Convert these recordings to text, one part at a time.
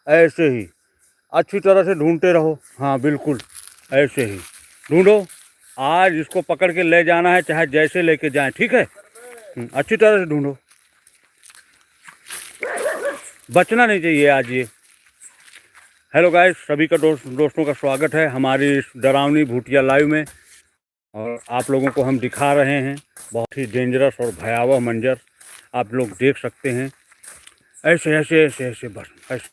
ऐसे ही अच्छी तरह से ढूंढते रहो। हाँ बिल्कुल ऐसे ही ढूंढो। आज इसको पकड़ के ले जाना है, चाहे जैसे लेके जाएं, ठीक है। अच्छी तरह से ढूंढो, बचना नहीं चाहिए आज ये। हेलो गाइस, सभी का दोस्तों का स्वागत है हमारी इस डरावनी भूतिया लाइव में। और आप लोगों को हम दिखा रहे हैं बहुत ही डेंजरस और भयावह मंजर, आप लोग देख सकते हैं। ऐसे ऐसे ऐसे ऐसे बस ऐसे,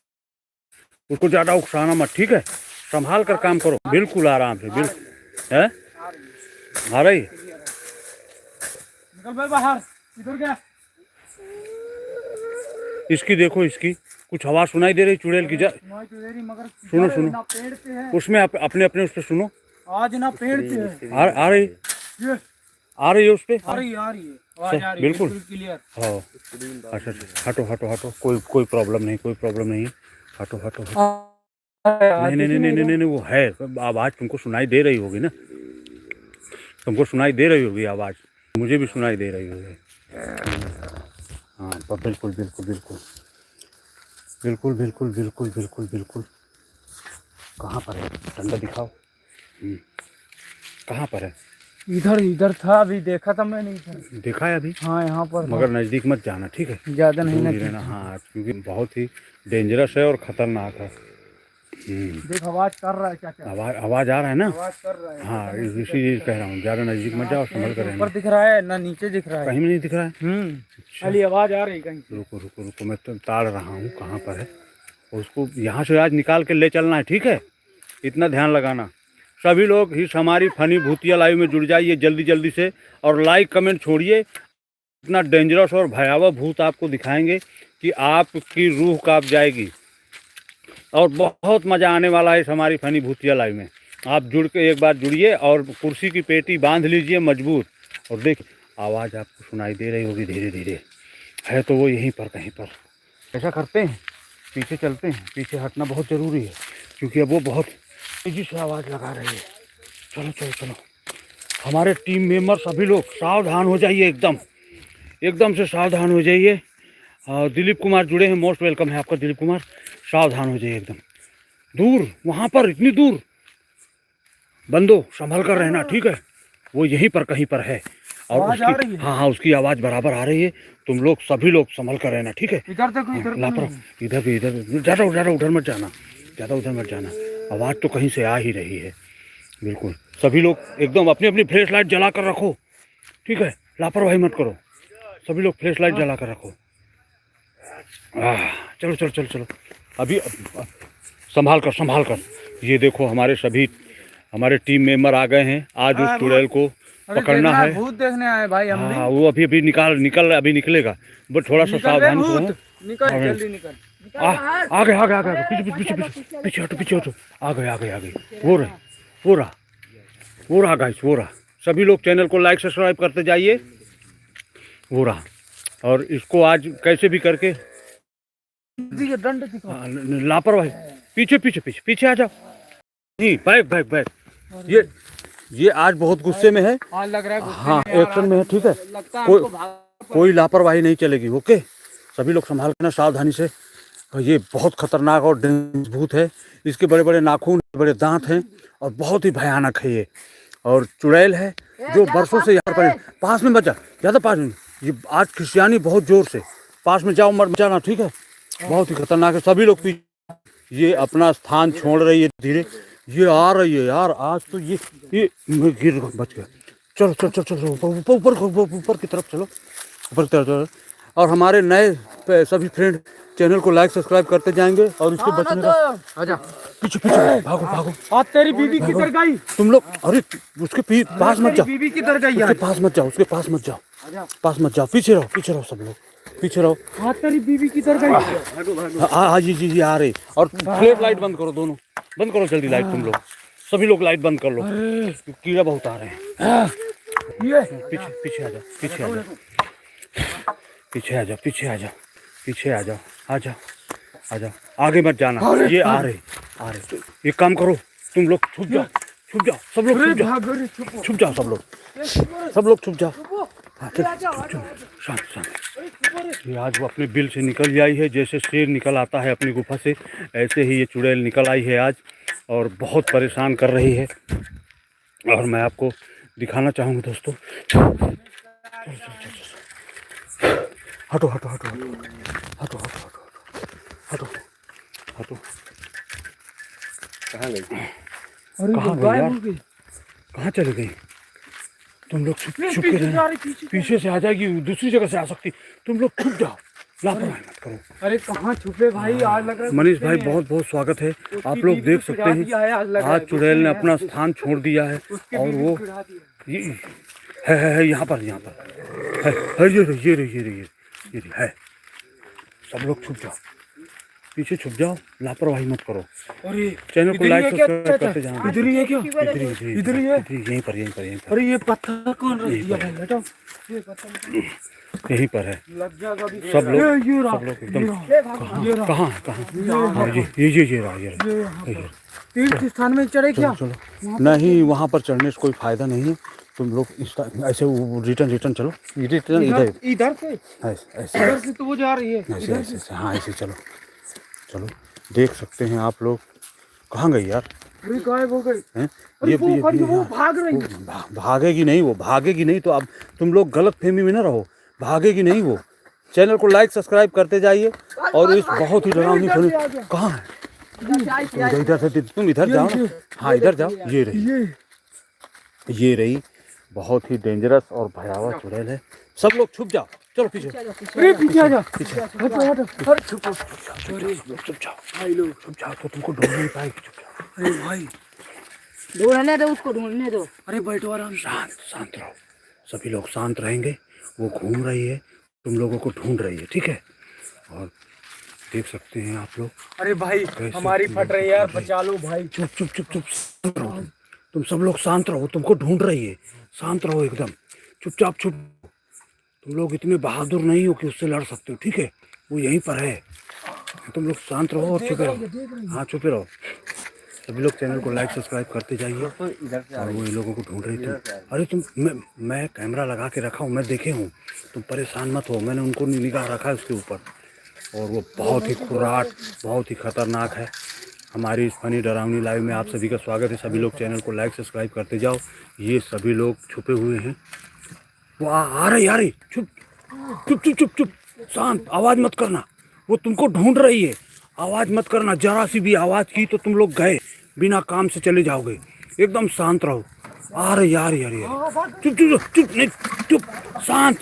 उसको ज़्यादा उकसाना मत, ठीक है। संभाल कर काम करो, बिल्कुल आराम से। बिल्कुल है, आ रही। निकल भाई बाहर, इधर क्या? इसकी देखो, इसकी कुछ आवाज़ सुनाई दे रही चुड़ैल की। मगर सुनो सुनो, पेड़ पे है। उसमें अपने अपने उस पर सुनो। आज ना पेड़ पे है। आ रही, ये आ रही है उस पर। आ रही है, आवाज आ रही है बिल्कुल क्लियर। हाँ अच्छा, हटो हटो हटो, कोई प्रॉब्लम नहीं, कोई प्रॉब्लम नहीं। हटो हटो हटो। नहीं नहीं नहीं नहीं नहीं नहीं, वो है आवाज़ तुमको सुनाई दे रही होगी ना, तुमको सुनाई दे रही होगी आवाज़, मुझे भी सुनाई दे रही होगी। हाँ बिल्कुल बिल्कुल बिल्कुल बिल्कुल बिल्कुल बिल्कुल बिल्कुल बिल्कुल। कहाँ पर है? डंडा दिखाओ। कहाँ पर है? इधर इधर था, अभी देखा था मैंने। इधर देखा है अभी? हाँ यहाँ पर, मगर नज़दीक मत जाना, ठीक है। ज्यादा नहीं दूर ही रहना, हाँ, क्योंकि बहुत ही डेंजरस है और ख़तरनाक है। देख आवाज कर रहा है, क्या क्या आवाज़ आ रहा है ना? आवाज कर रहा है। हाँ इसी चीज़ कह रहा हूँ, ज़्यादा नज़दीक मत जाओ, संभल कर रहना। ऊपर दिख रहा है ना नीचे दिख रहा है? कहीं भी नहीं दिख रहा है। खाली आवाज आ रही कहीं से। रुको रुको रुको, मैं तो ताड़ रहा हूँ कहाँ पर है। उसको यहाँ से आज निकाल के ले चलना है, ठीक है। इतना ध्यान लगाना। सभी लोग इस हमारी फनी भूतिया लाइव में जुड़ जाइए जल्दी जल्दी से, और लाइक कमेंट छोड़िए। इतना डेंजरस और भयावह भूत आपको दिखाएंगे कि आपकी रूह कांप जाएगी, और बहुत मज़ा आने वाला है इस हमारी फनी भूतिया लाइव में। आप जुड़ के एक बार जुड़िए और कुर्सी की पेटी बांध लीजिए मजबूत। और देख, आवाज़ आपको सुनाई दे रही होगी धीरे धीरे, है तो वो यहीं पर कहीं पर। ऐसा करते हैं, पीछे चलते हैं, पीछे हटना बहुत ज़रूरी है, क्योंकि अब वो बहुत तेजी से आवाज़ लगा रही है। चलो चलो चलो, हमारे टीम मेंबर सभी लोग सावधान हो जाइए, एकदम से सावधान हो जाइए। दिलीप कुमार जुड़े हैं, मोस्ट वेलकम है आपका दिलीप कुमार। सावधान हो जाइए एकदम। दूर, वहाँ पर इतनी दूर, बंदो संभल कर रहना, ठीक है। वो यहीं पर कहीं पर है, और उसकी हाँ हाँ उसकी आवाज़ बराबर आ रही है। तुम लोग सभी लोग संभल कर रहना, ठीक है। इधर देखो, इधर लापरवाह, इधर भी, इधर ज़्यादा उधर मत जाना, ज़्यादा उधर मत जाना। आवाज़ तो कहीं से आ ही रही है। बिल्कुल सभी लोग एकदम अपनी अपनी फ्लैश लाइट जला कर रखो, ठीक है। लापरवाही मत करो, सभी लोग फ्लैश लाइट जला कर रखो। चलो चलो चलो चलो, अभी संभाल कर। ये देखो, हमारे टीम मेंबर आ गए हैं। आज उस चुड़ैल को पकड़ना है। भूत देखने आए भाई हम भी। हाँ वो अभी अभी निकलेगा, बट थोड़ा सा सावधान करो। निकल जल्दी निकल। आगे पीछे हटो। आ गए। वो रहा गाइस, वो रहा। सभी लोग चैनल को लाइक सब्सक्राइब करते जाइए। वो रहा, और इसको आज कैसे भी करके लापरवाही, पीछे आ जाओ। नहीं, बैक। ये आज बहुत गुस्से में है। लग रहा है हाँ एक्शन में है, ठीक है। कोई लापरवाही नहीं चलेगी, ओके। सभी लोग संभाल करना सावधानी से। ये बहुत खतरनाक और डेंजरस भूत है। इसके बड़े बड़े नाखून, बड़े दांत हैं, और बहुत ही भयानक है ये। और चुड़ैल है जो बरसों से यहाँ पर। पास में मत जा, ज़्यादा पास में। ये आज खिसियानी बहुत जोर से, पास में जाओ मत जाना, ठीक है। बहुत ही खतरनाक है। सभी लोग ये अपना स्थान छोड़ रही है धीरे। ये आ रही है यार, आज तो ये गिर बच गया। चलो ऊपर की तरफ चलो। और हमारे नए सभी फ्रेंड चैनल को लाइक सब्सक्राइब करते जाएंगे, और इसके बचने का आजा पीछे भागो। आज तेरी बीवी किधर गई? तुम लोग, अरे उसके पास मत जाओ, बीवी किधर गई? उसके पास मत जाओ, पीछे रहो सब लोग, पीछे रहो। हाँ तेरी बीवी किधर गई? हाँ जी आ रही। और फ्लैश लाइट बंद करो, दोनों बंद करो जल्दी लाइट। तुम लोग सभी लोग लाइट बंद कर लो, कीड़ा बहुत आ रहे हैं। पीछे आ जाओ। आगे मत जाना, ये आ रहे। एक काम करो, तुम लोग छुप जाओ, सब लोग छुप जाओ, सब लोग छुप जाओ। हाँ, चल, शांत शांत। ये आज वो अपने बिल से निकल आई है, जैसे शेर निकल आता है अपनी गुफा से, ऐसे ही ये चुड़ैल निकल आई है आज और बहुत परेशान कर रही है। और मैं आपको दिखाना चाहूँगा दोस्तों। हटो हटो हटो हटो हटो हटो हटो हटो। कहाँ गई? कहाँ गई यार? कहाँ चली गई? तुम लोग छुप के रहना, पीछे से आ जाएगी, दूसरी जगह से आ सकती। तुम लोग छुप जाओ, लापरवाही मत करो। अरे कहाँ छुपे भाई, आज लग रहा है मनीष भाई बहुत बहुत स्वागत है। आप लोग देख सकते हैं आज चुड़ैल ने अपना स्थान छोड़ दिया है और वो ये है यहाँ पर है। ये रही है। सब लोग छुप जाओ, पीछे छुप जाओ, लापरवाही मत करो। अरे चैनल को लाइक सब्सक्राइब करते जाना। इधर ही है क्या? इधर ही है, यहीं पर। अरे ये पत्थर कौन रख दिया भाई? हटाओ, ये पत्थर यहीं पर है। लग जाएगा अभी। सब लोग एकदम कहाँ हाँ, ये रहा। तीर्थ स्थान में चढ़े क्या? चलो नहीं, वहाँ पर चढ़ने से कोई फायदा नहीं है। तुम लोग ऐसे रिटर्न चलो, रिटर्न इधर से ऐसे इधर से तो वो जा रही है। ऐसे हाँ ऐसे चलो। देख सकते हैं आप लोग। कहाँ गई यार? अरे गायब हो गई। हैं? वो भाग रही है। भागेगी नहीं तो अब तुम लोग गलत फहमी में ना रहो। भागेगी नहीं वो। चैनल को लाइक सब्सक्राइब करते जाइए। और इस बहुत ही डरावनी फिल्म कहाँ है? इधर से तुम इधर जाओ ना। हाँ इधर जाओ। ये रही बहुत ही डेंजरस और भयावह चुड़ैल है। सब लोग छुप जाओ, चलो पीछे। अरे पीछे आ जा, पीछे हटो। अरे छुपो, छुप जाओ भाई लोग, छुप जाओ तो तुमको ढूंढ नहीं पाएगी। छुप जाओ। अरे भाई ढूंढने दो, उसको ढूंढने दो। अरे बैठो आराम से। शांत रहो। सभी लोग शांत रहेंगे। वो घूम रही है, तुम लोगों को ढूंढ रही है, ठीक है? और देख सकते हैं आप लोग। अरे भाई हमारी फट रही है यार, बचा लो भाई। चुप रहो। तुम सब लोग शांत रहो, तुमको ढूंढ रही है। शांत रहो एकदम, चुपचाप छुप। तुम लोग इतने बहादुर नहीं हो कि उससे लड़ सकते हो, ठीक है? वो यहीं पर है। तुम लोग शांत रहो और चुपे रहो। हाँ चुपे रहो। सभी लोग चैनल को लाइक सब्सक्राइब करते जाइए। और वो इन लोगों को ढूंढ रही थी। अरे मैं कैमरा लगा के रखा हूँ, मैं देखे हूँ। तुम परेशान मत हो, मैंने उनको निगाह रखा है उसके ऊपर। और वो बहुत ही खुराट, बहुत ही खतरनाक है। हमारी इस फनी डरावनी लाइव में आप सभी का स्वागत है। सभी लोग चैनल को लाइक सब्सक्राइब करते जाओ। ये सभी लोग छुपे हुए हैं। वो आ रही। चुप। शांत, आवाज़ मत करना। वो तुमको ढूंढ रही है, आवाज़ मत करना। जरा सी भी आवाज़ की तो तुम लोग गए, बिना काम से चले जाओगे। एकदम शांत रहो। आ रही चुप नहीं, चुप। शांत।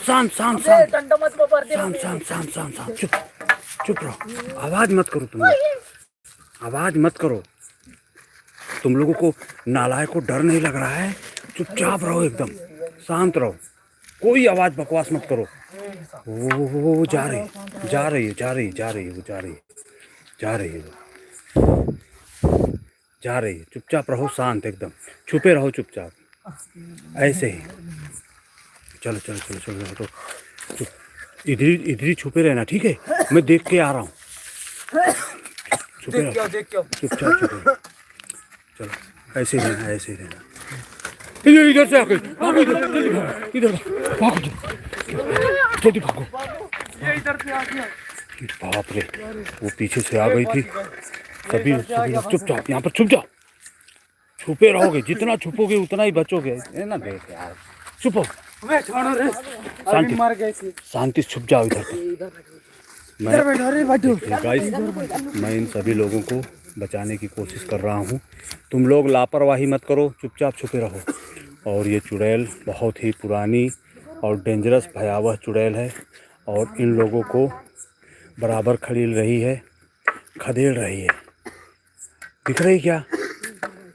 चुप रहो। आवाज़ मत करो, तुम लोग आवाज़ मत करो। तुम लोगों को नालायक को डर नहीं लग रहा है? चुपचाप रहो, एकदम शांत रहो। कोई आवाज़ बकवास मत करो। वो जा रही है। चुपचाप रहो, शांत एकदम, छुपे रहो चुपचाप ऐसे ही। चलो हटो। चुप, इधर ही छुपे रहना, ठीक है? मैं देख के आ रहा हूँ। छुपे रहो, चुपचाप छुपे। चलो ऐसे ही रहना। इधर से आके इधर भागो, जल्दी भागो। ये इधर से आ गया। बाप रे, वो पीछे से आ गई थी। सभी चुपचाप यहाँ पर छुप जाओ। छुपे रहोगे, जितना छुपोगे उतना ही बचोगे। है ना? देख यार, छुपो। शांति मर गए थे। शांति से छुप जाओ इधर। गाइस, मैं इन सभी लोगों को बचाने की कोशिश कर रहा हूँ। तुम लोग लापरवाही मत करो, चुपचाप छुपे रहो। और ये चुड़ैल बहुत ही पुरानी और डेंजरस भयावह चुड़ैल है। और इन लोगों को बराबर खदेड़ रही है। दिख रही क्या?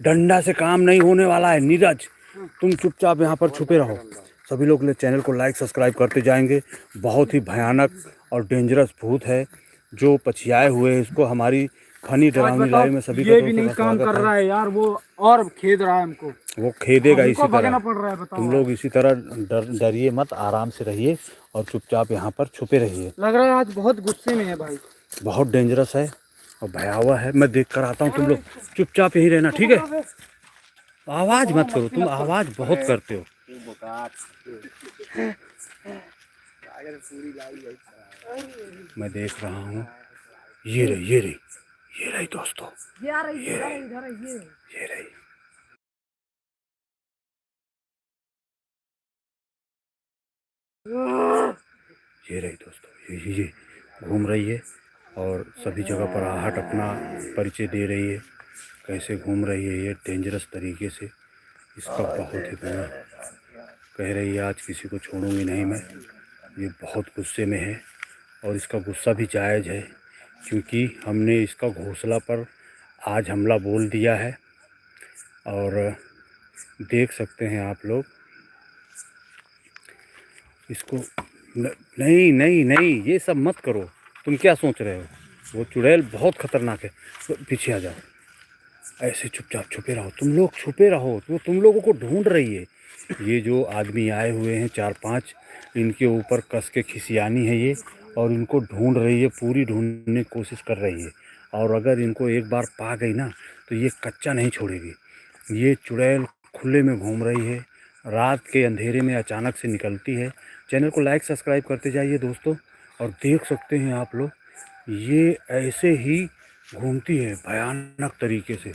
डंडा से काम नहीं होने वाला है नीरज। तुम चुपचाप यहाँ पर छुपे रहो। सभी लोग चैनल को लाइक सब्सक्राइब करते जाएंगे। बहुत ही भयानक और डेंजरस भूत है जो पछियाए हुए हैं। इसको हमारी फनी डरावनी लाइव में सभी ये भी नहीं काम कर रहा है यार, वो और खेद रहा है हमको। वो खेदेगा इसी तरह। पड़ रहा है, बताओ। तुम लोग इसी तरह डरिए मत, आराम से रहिए और चुपचाप यहाँ पर छुपे रहिए। लग रहा है आज बहुत गुस्से में है भाई। बहुत डेंजरस है और भयावह है। मैं देख कर आता हूँ, तुम लोग चुपचाप यहीं रहना, ठीक है? आवाज़ मत करो, तुम आवाज़ बहुत करते हो। मैं देख रहा हूँ। ये रही, ये रही, ये रही दोस्तों, ये आ रही है, इधर है, इधर है, ये रही। ये रही दोस्तों, ये घूम रही है और सभी जगह पर आहट अपना परिचय दे रही है। कैसे घूम रही है ये डेंजरस तरीके से। इसका बहुत ही बुरा कह रही है, आज किसी को छोड़ूंगी नहीं मैं। ये बहुत गुस्से में है और इसका गुस्सा भी जायज़ है, क्योंकि हमने इसका घोंसला पर आज हमला बोल दिया है। और देख सकते हैं आप लोग इसको। नहीं नहीं नहीं, ये सब मत करो। तुम क्या सोच रहे हो? वो चुड़ैल बहुत ख़तरनाक है। तो पीछे आ जाओ, ऐसे चुपचाप छुपे रहो। तुम लोग छुपे रहो, तो तुम लोगों को ढूंढ रही है। ये जो आदमी आए हुए हैं 4-5, इनके ऊपर कस के खिसियानी है ये, और इनको ढूंढ रही है, पूरी ढूंढने की कोशिश कर रही है। और अगर इनको एक बार पा गई ना तो ये कच्चा नहीं छोड़ेगी। ये चुड़ैल खुले में घूम रही है, रात के अंधेरे में अचानक से निकलती है। चैनल को लाइक सब्सक्राइब करते जाइए दोस्तों। और देख सकते हैं आप लोग, ये ऐसे ही घूमती है भयानक तरीके से,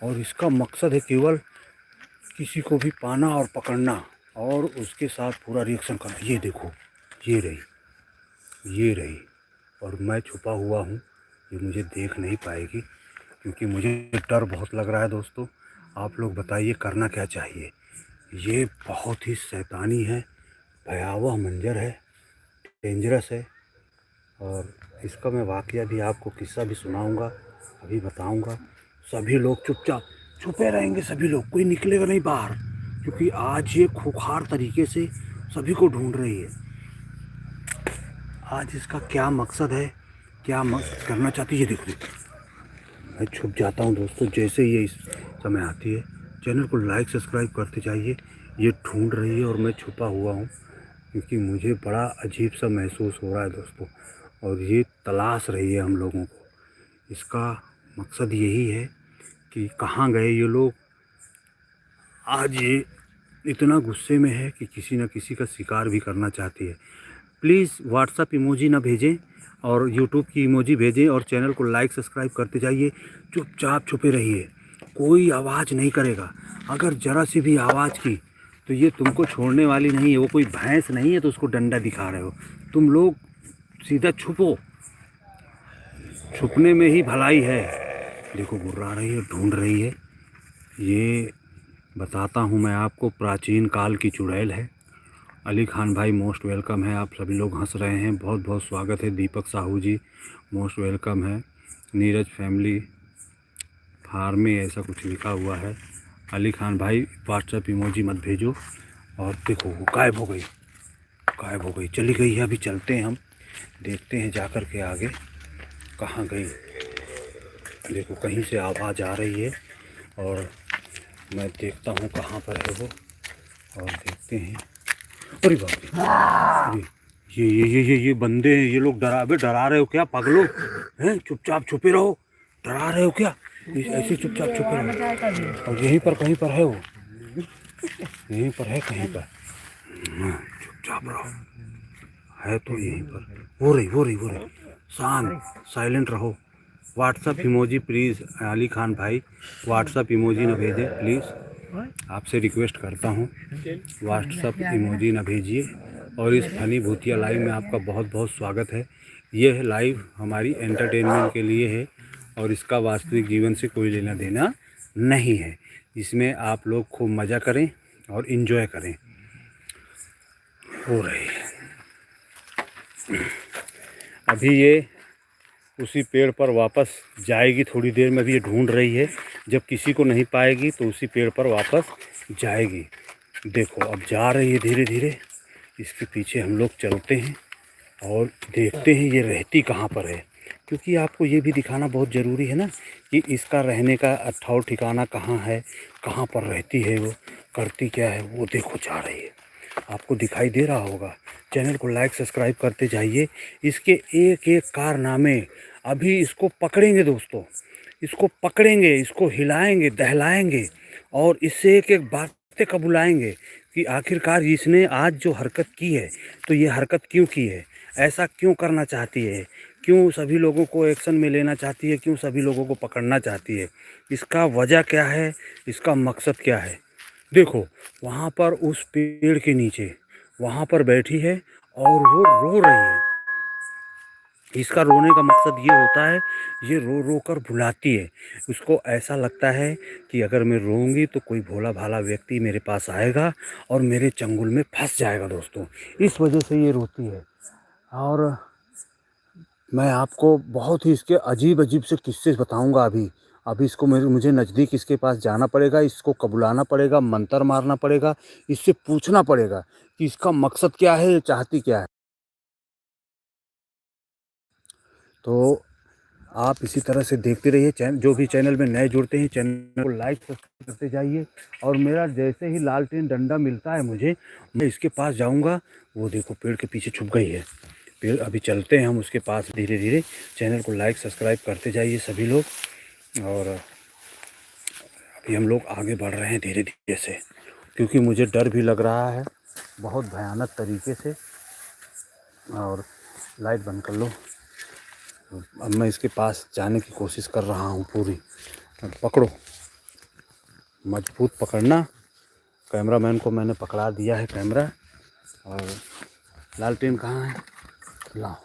और इसका मकसद है केवल किसी को भी पाना और पकड़ना और उसके साथ पूरा रिएक्शन करना। ये देखो, ये रही, ये रही, और मैं छुपा हुआ हूँ। ये मुझे देख नहीं पाएगी, क्योंकि मुझे डर बहुत लग रहा है दोस्तों। आप लोग बताइए करना क्या चाहिए। ये बहुत ही शैतानी है, भयावह मंजर है, डेंजरस है। और इसका मैं वाकया भी आपको किस्सा भी सुनाऊंगा, अभी बताऊंगा। सभी लोग चुपचाप छुपे रहेंगे, सभी लोग, कोई निकलेगा नहीं बाहर, क्योंकि आज ये खूंखार तरीके से सभी को ढूंढ रही है। आज इसका क्या मकसद है, क्या करना चाहती है, ये देखो। मैं छुप जाता हूँ दोस्तों जैसे ये इस समय आती है। चैनल को लाइक सब्सक्राइब करते जाइए। ये ढूंढ रही है और मैं छुपा हुआ हूँ, क्योंकि मुझे बड़ा अजीब सा महसूस हो रहा है दोस्तों। और ये तलाश रही है हम लोगों को। इसका मकसद यही है कि कहाँ गए ये लोग। आज ये इतना गुस्से में है कि किसी न किसी का शिकार भी करना चाहती है। प्लीज़ व्हाट्सअप इमोजी ना भेजें और यूट्यूब की इमोजी भेजें, और चैनल को लाइक सब्सक्राइब करते जाइए। चुपचाप छुपे रहिए, कोई आवाज़ नहीं करेगा। अगर ज़रा सी भी आवाज़ की तो ये तुमको छोड़ने वाली नहीं है। वो कोई भैंस नहीं है तो उसको डंडा दिखा रहे हो। तुम लोग सीधा छुपो, छुपने में ही भलाई है। देखो गुर्रा रही है, ढूंढ रही है। ये बताता हूँ मैं आपको, प्राचीन काल की चुड़ैल है। अली खान भाई मोस्ट वेलकम है। आप सभी लोग हंस रहे हैं, बहुत बहुत स्वागत है। दीपक साहू जी मोस्ट वेलकम है। नीरज फैमिली फार्म में ऐसा कुछ लिखा हुआ है। अली खान भाई व्हाट्सएप इमोजी मत भेजो। और देखो वो गायब हो गई, गायब हो गई, चली गई है। अभी चलते हैं, हम देखते हैं जाकर के आगे कहाँ गई। देखो कहीं से आवाज़ आ रही है और मैं देखता हूँ कहाँ पर है वो, और देखते हैं। अरे बाप रे, अरे ये बंदे हैं, ये लोग डरा रहे हो क्या पागलों हैं? चुपचाप छुपे रहो, डरा रहे हो क्या? ऐसे चुपचाप छुपे रहो। और यहीं पर कहीं पर है वो, यहीं पर है कहीं पर। चुपचाप रहो, है तो यहीं पर। वो रही। शांत, साइलेंट रहो। WhatsApp emoji please, Ali Khan भाई व्हाट्सअप इमोजी ना भेजें प्लीज़, आपसे रिक्वेस्ट करता हूँ। व्हाट्सअप इमोजी ना भेजिए। और इस फनी भूतिया लाइव में आपका बहुत बहुत स्वागत है। यह लाइव हमारी एंटरटेनमेंट के लिए है और इसका वास्तविक जीवन से कोई लेना देना नहीं है। इसमें आप लोग खूब मज़ा करें और इन्जॉय करें। हो रही है अभी ये उसी पेड़ पर वापस जाएगी थोड़ी देर में। भी ये ढूंढ रही है, जब किसी को नहीं पाएगी तो उसी पेड़ पर वापस जाएगी। देखो अब जा रही है धीरे धीरे। इसके पीछे हम लोग चलते हैं और देखते हैं ये रहती कहाँ पर है, क्योंकि आपको ये भी दिखाना बहुत ज़रूरी है ना कि इसका रहने का ठौर ठिकाना कहाँ है, कहाँ पर रहती है, वो करती क्या है। वो देखो जा रही है, आपको दिखाई दे रहा होगा। चैनल को लाइक सब्सक्राइब करते जाइए। इसके एक एक कारनामे, अभी इसको पकड़ेंगे दोस्तों, इसको पकड़ेंगे, इसको हिलाएंगे, दहलाएंगे और इससे एक एक बात कब बुलाएंगे कि आखिरकार इसने आज जो हरकत की है तो ये हरकत क्यों की है, ऐसा क्यों करना चाहती है, क्यों सभी लोगों को एक्शन में लेना चाहती है, क्यों सभी लोगों को पकड़ना चाहती है, इसका वजह क्या है, इसका मकसद क्या है। देखो वहाँ पर उस पेड़ के नीचे वहाँ पर बैठी है और वो रो रही है। इसका रोने का मकसद ये होता है, ये रो रो कर बुलाती है। उसको ऐसा लगता है कि अगर मैं रोऊंगी तो कोई भोला भाला व्यक्ति मेरे पास आएगा और मेरे चंगुल में फंस जाएगा दोस्तों, इस वजह से ये रोती है। और मैं आपको बहुत ही इसके अजीब अजीब से किस्से बताऊंगा अभी। अभी इसको मुझे नज़दीक इसके पास जाना पड़ेगा, इसको कबुलाना पड़ेगा, मंत्र मारना पड़ेगा, इससे पूछना पड़ेगा कि इसका मकसद क्या है, ये चाहती क्या है। तो आप इसी तरह से देखते रहिए। जो भी चैनल में नए जुड़ते हैं चैनल को लाइक सब्सक्राइब करते जाइए। और मेरा जैसे ही लालटेन डंडा मिलता है मुझे, मैं इसके पास जाऊंगा। वो देखो पेड़ के पीछे छुप गई है। पेड़ अभी चलते हैं हम उसके पास धीरे धीरे। चैनल को लाइक सब्सक्राइब करते जाइए सभी लोग। और अभी हम लोग आगे बढ़ रहे हैं धीरे धीरे से, क्योंकि मुझे डर भी लग रहा है बहुत भयानक तरीके से। और लाइट बंद कर लो। अब मैं इसके पास जाने की कोशिश कर रहा हूँ पूरी। अब पकड़ो, मजबूत पकड़ना। कैमरामैन को मैंने पकड़ा दिया है कैमरा। और लालटेन कहाँ है, लाओ।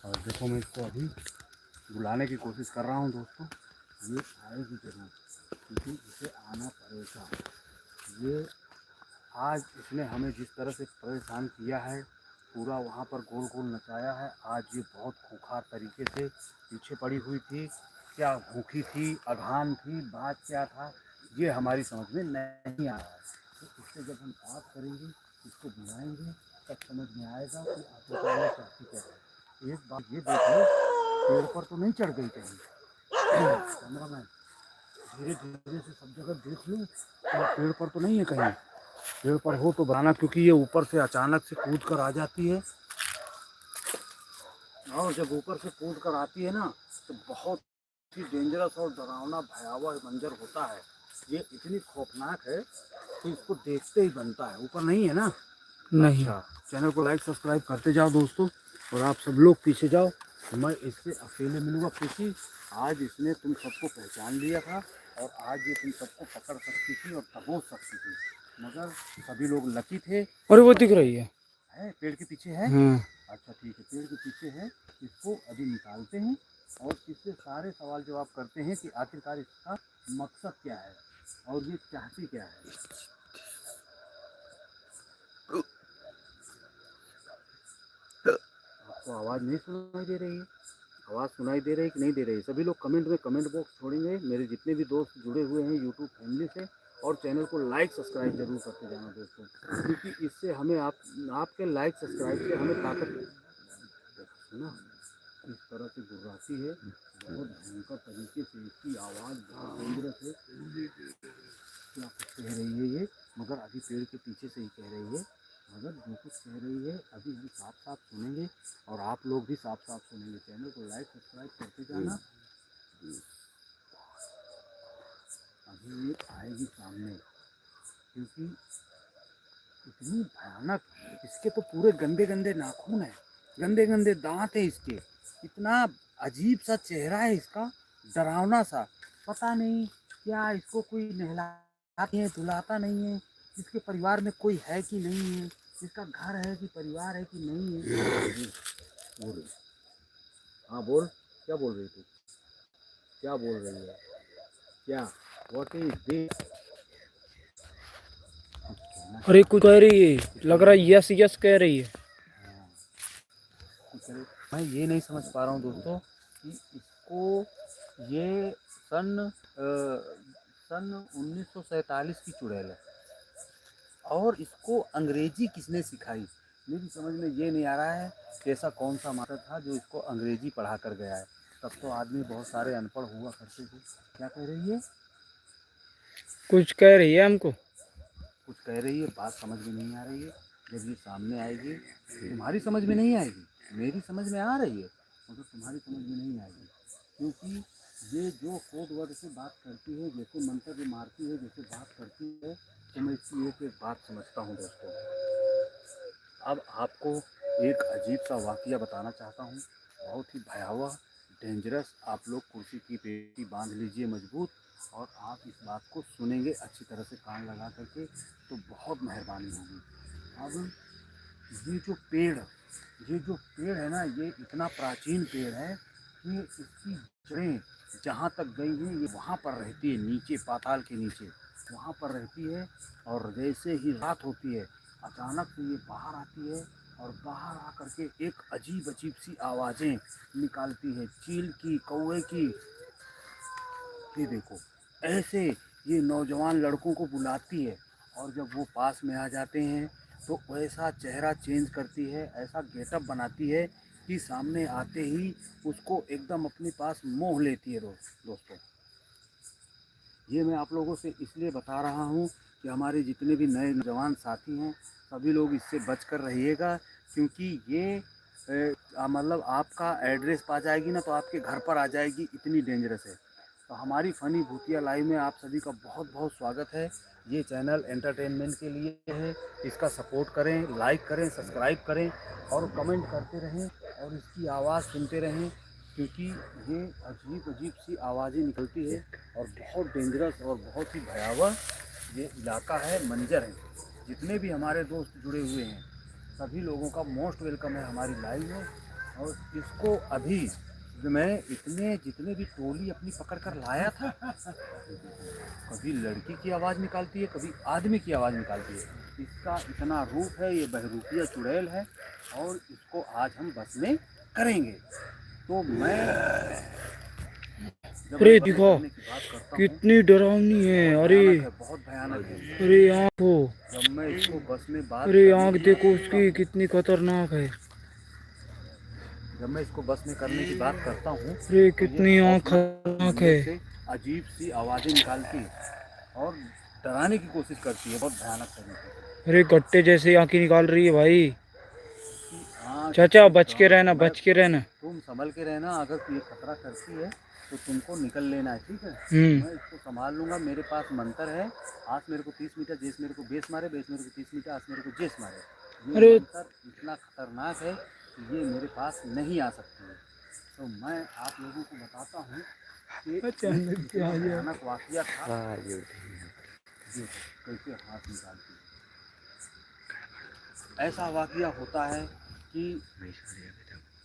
और देखो मैं इसको अभी बुलाने की कोशिश कर रहा हूँ दोस्तों। ये आएगी जरूर, क्योंकि इसे आना पड़ेगा। ये आज इसने हमें जिस तरह से परेशान किया है, पूरा वहाँ पर गोल गोल नचाया है। आज ये बहुत खूंखार तरीके से पीछे पड़ी हुई थी। क्या भूखी थी, अघान थी, बात क्या था, ये हमारी समझ में नहीं आ रहा है। तो इससे जब हम बात करेंगे, इसको बुलाएंगे, तब समझ में आएगा कि आखिरकार चाहती क्या है। एक बात ये देख लो, पेड़ पर तो नहीं चढ़ गई कहीं। कैमरामैन धीरे धीरे से सब जगह देख लो, पेड़ पर तो नहीं है कहीं। पेड़ पर हो तो बनाना, क्योंकि ये ऊपर से अचानक से कूद कर आ जाती है। और जब ऊपर से कूद कर आती है ना, तो बहुत ही डेंजरस और डरावना भयावह मंजर होता है। ये इतनी खौफनाक है कि इसको देखते ही बनता है। ऊपर नहीं है ना? नहीं। अच्छा, चैनल को लाइक सब्सक्राइब करते जाओ दोस्तों। और आप सब लोग पीछे जाओ। मैं इससे अकेले मिलूँगा, क्योंकि आज इसने तुम सबको पहचान लिया था और आज ये तुम सबको पकड़ सकती थी और दबोच सकती थी, मगर सभी लोग लकी थे। और वो दिख रही है। पेड़ के पीछे है। हाँ। अच्छा ठीक है, पेड़ के पीछे है। इसको अभी निकालते हैं और इससे सारे सवाल जवाब करते हैं कि आखिरकार इसका मकसद क्या है और ये चाहती क्या है। आपको आवाज़ नहीं सुनाई दे रही है? आवाज़ सुनाई दे रही है कि नहीं दे रही है? सभी लोग कमेंट में कमेंट बॉक्स छोड़ेंगे। मेरे जितने भी दोस्त जुड़े हुए हैं यूट्यूब फैमिली से, और चैनल को लाइक सब्सक्राइब जरूर करते जाना दोस्तों, क्योंकि इससे हमें आपके लाइक सब्सक्राइब से हमें ताकत ना। इस तरह से गुर्राती है, बहुत भयंकर तरीके से। इसकी आवाज़ बहुत डेंजरस है। क्या कुछ कह रही है ये, मगर अभी पेड़ के पीछे से ही कह रही है। मगर जो कुछ कह रही है अभी हम साफ साफ सुनेंगे और आप लोग भी साफ साफ सुनेंगे। चैनल को लाइक सब्सक्राइब करते जाना। अभी ये आएगी सामने, क्योंकि इतनी भयानक, इसके तो पूरे गंदे गंदे नाखून हैं, गंदे गंदे दांत हैं इसके। इतना अजीब सा चेहरा है इसका, डरावना सा। पता नहीं क्या इसको कोई नहलाता है, धुलाता नहीं है। इसके परिवार में कोई है कि नहीं है, इसका घर है कि परिवार है कि नहीं है। बोल, हाँ बोल, क्या बोल रही तू, क्या बोल रही है, क्या, व्हाट इज दिस? अरे कुछ कह रही है, लग रहा है यस यस कह रही है। मैं ये नहीं समझ पा रहा हूँ दोस्तों कि इसको, ये सन 1947 की चुड़ैल है और इसको अंग्रेजी किसने सिखाई। मेरी समझ में ये नहीं आ रहा है कि ऐसा कौन सा मास्टर था जो इसको अंग्रेजी पढ़ा कर गया है। तब तो आदमी बहुत सारे अनपढ़ हुआ करते थे। क्या कह रही है? कुछ कह रही है हमको। कुछ कह रही है, बात समझ में नहीं आ रही है। जब ये सामने आएगी, तुम्हारी समझ में नहीं आएगी, मेरी समझ में आ रही है, मगर तुम्हारी समझ में नहीं आएगी, क्योंकि ये जो कोड वर्ड से बात करती है, जैसे मंत्र मारती है, जैसे बात करती है, तो मैं इसकी एक बात समझता हूँ दोस्तों। अब आपको एक अजीब सा वाक़या बताना चाहता हूँ, बहुत ही भयावह, डेंजरस। आप लोग कुर्सी की पेटी बांध लीजिए मजबूत, और आप इस बात को सुनेंगे अच्छी तरह से कान लगा करके, तो बहुत मेहरबानी होगी। अब ये जो पेड़ है ना, ये इतना प्राचीन पेड़ है कि इसकी जड़ें जहाँ तक गई हैं, ये वहाँ पर रहती है, नीचे पाताल के नीचे वहाँ पर रहती है। और जैसे ही रात होती है, अचानक से ये बाहर आती है, और बाहर आकर के एक अजीब अजीब सी आवाज़ें निकालती है, चील की, कौवे की। ये देखो, ऐसे ये नौजवान लड़कों को बुलाती है, और जब वो पास में आ जाते हैं तो ऐसा चेहरा चेंज करती है, ऐसा गेटअप बनाती है कि सामने आते ही उसको एकदम अपने पास मोह लेती है। दोस्तों, ये मैं आप लोगों से इसलिए बता रहा हूँ कि हमारे जितने भी नए नौजवान साथी हैं, सभी लोग इससे बच कर रहिएगा, क्योंकि ये मतलब आपका एड्रेस पा जाएगी ना, तो आपके घर पर आ जाएगी, इतनी डेंजरस है। तो हमारी फ़नी भूतिया लाइव में आप सभी का बहुत बहुत स्वागत है। ये चैनल एंटरटेनमेंट के लिए है, इसका सपोर्ट करें, लाइक करें, सब्सक्राइब करें, और कमेंट करते रहें, और इसकी आवाज़ सुनते रहें, क्योंकि ये अजीब अजीब सी आवाज़ें निकलती है, और बहुत डेंजरस और बहुत ही भयावह ये इलाका है, मंजर है। जितने भी हमारे दोस्त जुड़े हुए हैं, सभी लोगों का मोस्ट वेलकम है हमारी लाइव में। और इसको अभी मैं जितने भी टोली अपनी पकड़ कर लाया था, कभी लड़की की आवाज़ निकालती है, कभी आदमी की आवाज़ निकालती है। इसका इतना रूप है, ये बहरूपिया चुड़ैल है, और इसको आज हम बस में करेंगे। तो मैं जब अरे मैं बस देखो करने की बात करता हूँ, कितनी डरावनी है। बहुत अरे भयानक है, बहुत भयानक है। अरे आँख हो, जब मैं इसको बस में बात अरे करने आँख की देखो बात करता उसकी हूँ, कितनी खतरनाक है। जब मैं इसको बस में करने की बात करता हूँ, अरे तो ये कितनी आँख खौफनाक खतरनाक अंदर है। से अजीब सी आवाज़ें निकालती है, और डराने की कोशिश करती है, बहुत भयानक तरीके से। अरे गट्टे जैसे आँखें निकाल रही है भाई। इसकी आँख चाचा बच के रहना, एकदम, मैं बच के रहना। तुम संभल के रहना, अगर ये खतरा करती है तो तुमको निकल लेना है, ठीक है। मैं इसको संभाल लूँगा, मेरे पास मंत्र है। आस मेरे को 30 मीटर, जेस मेरे को बेस मारे, बेस मेरे को 30 मीटर, आस मेरे को जेस मारे। ये अरे मंत्र इतना खतरनाक है कि ये मेरे पास नहीं आ सकती है। तो मैं आप लोगों को बताता हूँ कि अचानक से इतना आ गया। भयानक वाक़या था। ये कैसे हाथ निकालती है। ऐसा वाक़या होता है कि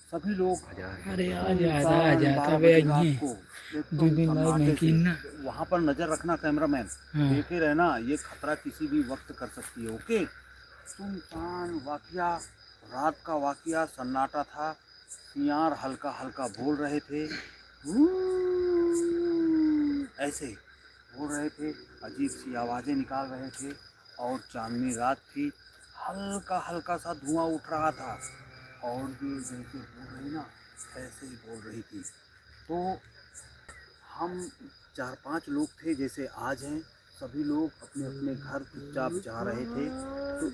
सभी लोग अरे आ जाता आ सुनसान जाता 12 बे बजे रात ये को दो एकदम दिन लाइव सन्नाटे नहीं से, की ना। वहाँ पर नज़र रखना कैमरामैन, हाँ। देखे रहना, ये खतरा किसी भी वक्त कर सकती है। ओके, सुनसान वाक़या, रात का वाक़या, सन्नाटा था, सियार हल्का हल्का बोल रहे थे, ऐसे बोल रहे थे, अजीब सी आवाज़ें निकाल रहे थे, और चांदनी रात थी, हल्का हल्का सा धुआं उठ रहा था, और ये जैसे बोल रही ना, ऐसे ही बोल रही थी। तो हम 4-5 लोग थे, जैसे आज हैं, सभी लोग अपने अपने घर चुपचाप जा रहे थे। तो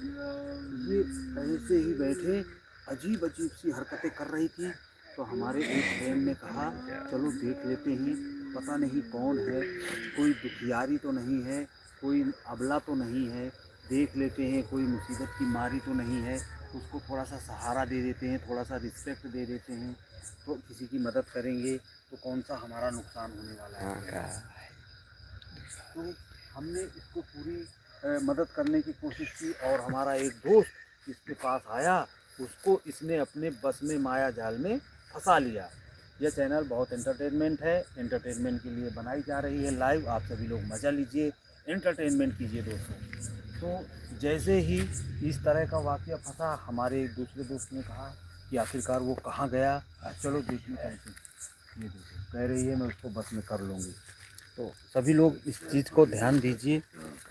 ये ऐसे ही बैठे, अजीब अजीब सी हरकतें कर रही थी। तो हमारे एक फ्रेंड ने कहा, चलो देख लेते हैं, पता नहीं कौन है, कोई दुखियारी तो नहीं है, कोई अबला तो नहीं है, देख लेते हैं, कोई मुसीबत की मारी तो नहीं है, उसको थोड़ा सा सहारा दे देते हैं, थोड़ा सा रिस्पेक्ट दे देते हैं, तो किसी की मदद करेंगे तो कौन सा हमारा नुकसान होने वाला है। तो हमने इसको पूरी मदद करने की कोशिश की, और हमारा एक दोस्त इसके पास आया, उसको इसने अपने बस में माया जाल में फंसा लिया। यह चैनल बहुत एंटरटेनमेंट है, एंटरटेनमेंट के लिए बनाई जा रही है लाइव। आप सभी लोग मज़ा लीजिए, एंटरटेनमेंट कीजिए दोस्तों। तो जैसे ही इस तरह का वाक़या फंसा, हमारे एक दूसरे दोस्त ने कहा कि आखिरकार वो कहाँ गया, चलो देखने चलते। ये देखो, कह रही है मैं उसको बस में कर लूँगी। तो सभी लोग इस चीज़ को ध्यान दीजिए,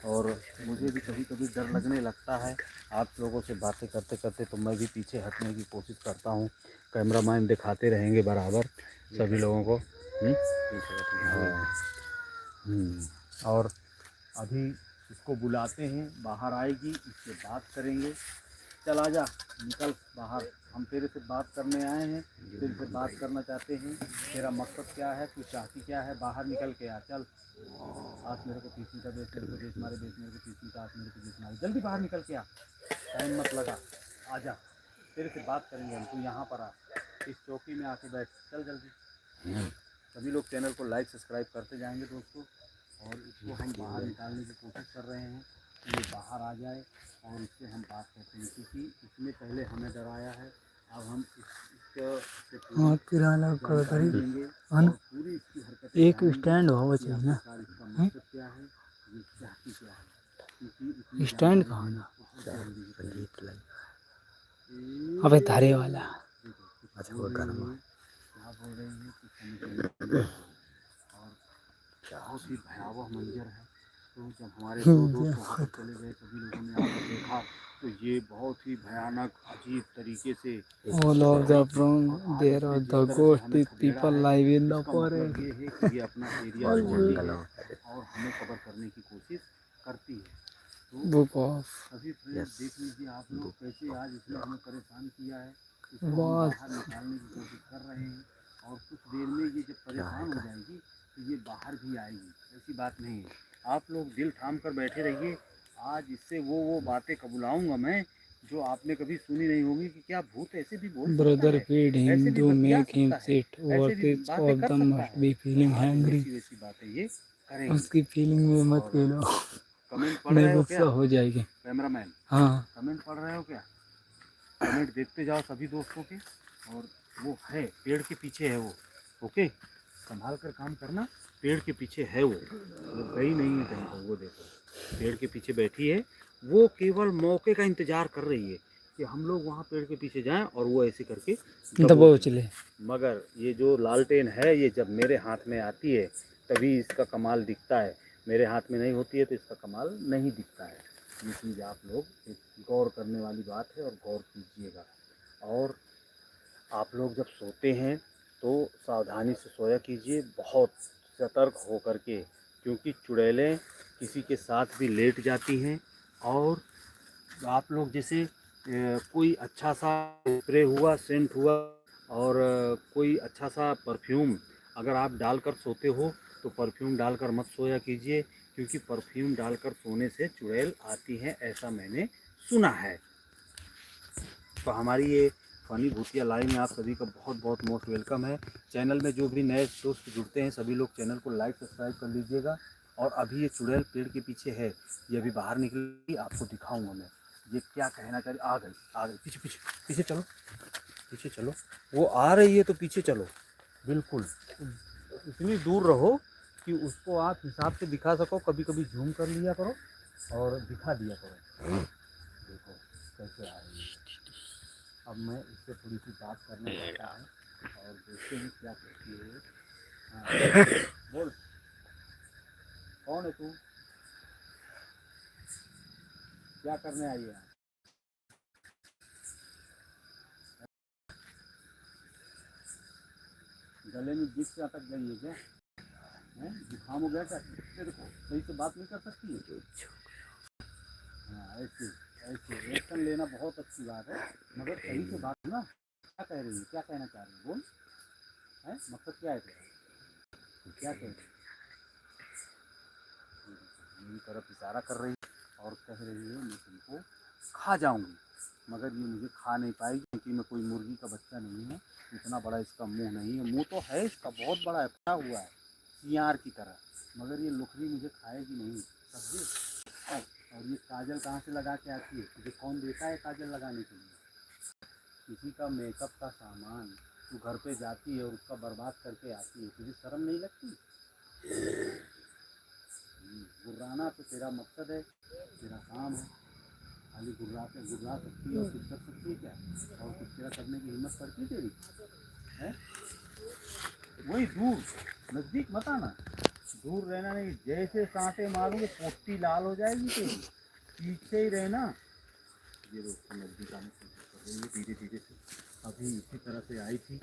और मुझे भी कभी कभी डर लगने लगता है। आप लोगों से बातें करते करते तो मैं भी पीछे हटने की कोशिश करता हूँ। कैमरामैन दिखाते रहेंगे बराबर सभी लोगों को। हाँ। और अभी इसको बुलाते हैं, बाहर आएगी, इससे बात करेंगे। चल आजा, निकल बाहर। हम तेरे से बात करने आए हैं, तेरे से बात करना चाहते हैं। तेरा मकसद क्या है, तू चाहती क्या है? बाहर निकल के आ, चल। आज मेरे को 30 मीटर बेच, मेरे को बेच मारे, बेच मेरे को 30 मीटर, आज मेरे को बेच मारे। जल्दी बाहर निकल के आ, टाइम मत लगा, आ जा। तेरे से बात करेंगे हम, तू यहाँ पर आ, इस चौकी में आके बैठ, चल जल्दी। सभी लोग चैनल को लाइक सब्सक्राइब करते जाएंगे दोस्तों, और इसको हम बाहर निकालने की कोशिश कर रहे हैं कि ये बाहर आ जाए और इससे हम बात करते हैं, क्योंकि इसने पहले हमें डराया है। अब हम इससे हाथ किराना कर जानकारी दरी देंगे अन और पूरी इसकी हरकतें एक जानेंगे स्टैंड होगा कि चाहिए ना आखिरकार इसका मकसद क्या है, ये चाहती क्या है, क्योंकि इतनी स्टैंड जानकारी कहाँ देना ना बहुत जरूरी है। अबे धारे वाला देखो, कुछ बोल रही है, क्या बोल रही है कुछ समझ नहीं आ रही है। और बहुत ही भयावह मंजर है। तो जब हमारे दो दोस्त वहाँ पर चले गए, सभी लोगों ने आकर देखा, तो ये बहुत ही भयानक अजीब तरीके से all of the from there are the ghostly people live in the इसका forest मतलब ये है कि ये अपना एरिया छोड़ती है और हमें कवर करने की कोशिश करती है। तो book of अभी फ्रेंड्स देख लीजिए आप लोग कैसे आज इसने हमें परेशान किया है। इसको हम बस बाहर निकालने की कोशिश कर रहे हैं और कुछ देर में ये जब परेशान हो जाएगी तो ये बाहर भी आएगी, ऐसी बात नहीं है। आप लोग दिल थाम कर बैठे रहिए, आज इससे वो बातें कबुलाऊंगा मैं जो आपने कभी सुनी नहीं होगी कि क्या भूत ऐसे भी बोल सकता brother है, feed ऐसे him भी to बतिया make him सकता है, sit ऐसे worth भी it बातें of कर them सकता must है। be feeling आज hungry वैसी वैसी बातें ये करेंगे। उसकी फीलिंग में मत और पी लो कमेंट पढ़ नहीं रहे हो गुस्सा क्या हो जाएगी कैमरामैन? हाँ कमेंट पढ़ रहे हो क्या? कमेंट देखते जाओ सभी दोस्तों के। और वो है पेड़ के पीछे है वो, ओके, संभाल कर काम करना। पेड़ के पीछे है वो गई नहीं है कहीं पर। वो देखो पेड़ के पीछे बैठी है, वो केवल मौके का इंतजार कर रही है कि हम लोग वहाँ पेड़ के पीछे जाएं और वो ऐसे करके दबोच ले मगर ये जो लालटेन है ये जब मेरे हाथ में आती है तभी इसका कमाल दिखता है, मेरे हाथ में नहीं होती है तो इसका कमाल नहीं दिखता है। ये चीज़ आप लोग एक गौर करने वाली बात है और गौर कीजिएगा। और आप लोग जब सोते हैं तो सावधानी से सोया कीजिए, बहुत सतर्क हो कर के, क्योंकि चुड़ैलें किसी के साथ भी लेट जाती हैं। और आप लोग जैसे कोई अच्छा सा स्प्रे हुआ, सेंट हुआ और कोई अच्छा सा परफ्यूम अगर आप डालकर सोते हो तो परफ्यूम डालकर मत सोया कीजिए, क्योंकि परफ्यूम डालकर सोने से चुड़ैल आती हैं, ऐसा मैंने सुना है। तो हमारी ये फ़नी भूतिया लाइव में आप सभी का बहुत बहुत मोस्ट वेलकम है। चैनल में जो भी नए दोस्त जुड़ते हैं सभी लोग चैनल को लाइक सब्सक्राइब कर लीजिएगा। और अभी ये चुड़ैल पेड़ के पीछे है, ये अभी बाहर निकलेगी, आपको दिखाऊंगा मैं ये क्या कहना चाह रही। आ गई पीछे पीछे पीछे चलो, पीछे चलो, वो आ रही है तो पीछे चलो, बिल्कुल इतनी दूर रहो कि उसको आप हिसाब से दिखा सको। कभी कभी झूम कर लिया करो और दिखा दिया करो। देखो कैसे आ रही है। अब मैं इससे थोड़ी सी बात करना चाहता हूँ और देखते हैं क्या कहती है। हाँ, बोल कौन है तू, क्या करने आई है? गले में विष अटक गई है क्या? हैं? जुकाम हो गया क्या? देखो सही से बात नहीं कर सकती है। हाँ ऐसे ऐसे एक्शन लेना बहुत अच्छी बात है, मगर सही से बात ना। क्या कह रही है, क्या कहना चाह रही है, बोल। है मकसद क्या है तेरा, क्या कह रही है? मेरी तरफ इशारा कर रही है और कह रही है मैं तुमको खा जाऊंगी, मगर ये मुझे खा नहीं पाएगी क्योंकि मैं कोई मुर्गी का बच्चा नहीं हूँ। इतना बड़ा इसका मुंह नहीं है, मुंह तो है इसका बहुत बड़ा है, फटा हुआ है सियार की तरह, मगर ये लुखरी मुझे खाएगी नहीं, समझे? और ये काजल कहाँ से लगा के आती है? तुझे कौन देता है काजल लगाने के लिए? किसी का मेकअप का सामान तू घर पे जाती है और उसका बर्बाद करके आती है, तुझे शर्म नहीं लगती? गुर्राना तो तेरा मकसद है, तेरा काम है, खाली गुर्रा सकती है और कुछ कर सकती है क्या? और कुछ तेरा करने की हिम्मत करती है तेरी है? वही दूर, नज़दीक मत आना, दूर रहना नहीं, जैसे कांटे मारूंगे पोस्टी लाल हो जाएगी तेरी, पीछे ही रहना। ये दोस्तों नज़दीक आने की कोशिश कर रही है धीरे धीरे से, अभी इसी तरह से आई थी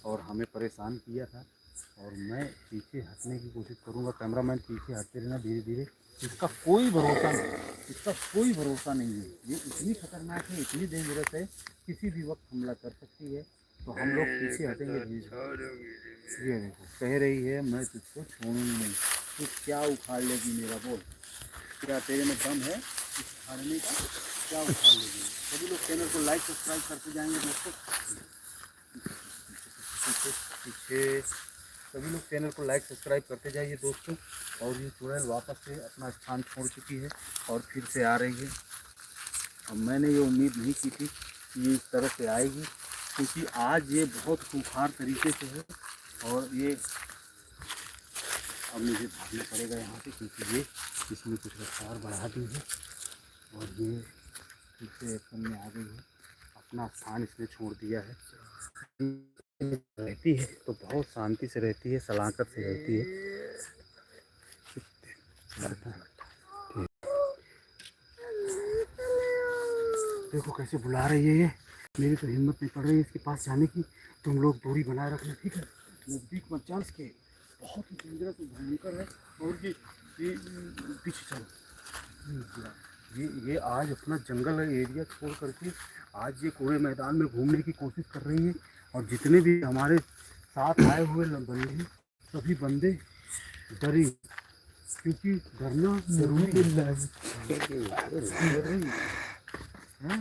और हमें परेशान किया था और मैं पीछे हटने की कोशिश करूँगा। कैमरामैन पीछे हटते रहना धीरे धीरे, इसका कोई भरोसा नहीं, इसका कोई भरोसा नहीं है, ये इतनी खतरनाक है, इतनी डेंजरस है किसी भी वक्त हमला कर सकती है, तो हम लोग पीछे हटेंगे धीरे। ये देखो कह रही है मैं तुझको छोड़ूंगी नहीं, तू क्या उखाड़ लेगी मेरा बोल, क्या तेरे में दम है उखाड़ने का, क्या उखाड़ लेगी। सभी लोग चैनल को लाइक सब्सक्राइब करते जाएंगे दोस्तों, पीछे सभी लोग चैनल को लाइक सब्सक्राइब करते जाइए दोस्तों। और ये चुड़ैल वापस से अपना स्थान छोड़ चुकी है और फिर से आ रही है। अब मैंने ये उम्मीद नहीं की थी कि ये इस तरह से आएगी, क्योंकि आज ये बहुत खूंखार तरीके से है। और ये अब मुझे भागना पड़ेगा यहाँ से, क्योंकि ये इसमें कुछ रफ्तार बढ़ा दी है और ये फिर से एक्शन में आ गई है, अपना स्थान इसने छोड़ दिया है। रहती है तो बहुत शांति से रहती है, सलाकत से रहती है। देखो कैसे बुला रही है ये, मेरी तो हिम्मत नहीं पड़ रही है इसके पास जाने की। तुम लोग दूरी बनाए रखना, ठीक है, नज़दीक मत जाओ इसके, बहुत ही डेंजरस भयंकर है। और ये पीछे चलो, ये आज अपना जंगल एरिया छोड़ करके आज ये पूरे मैदान में घूमने की कोशिश कर रही है। और जितने भी हमारे साथ आए हुए बंदे, सभी बंदे डरे, क्योंकि डरना जरूरी है।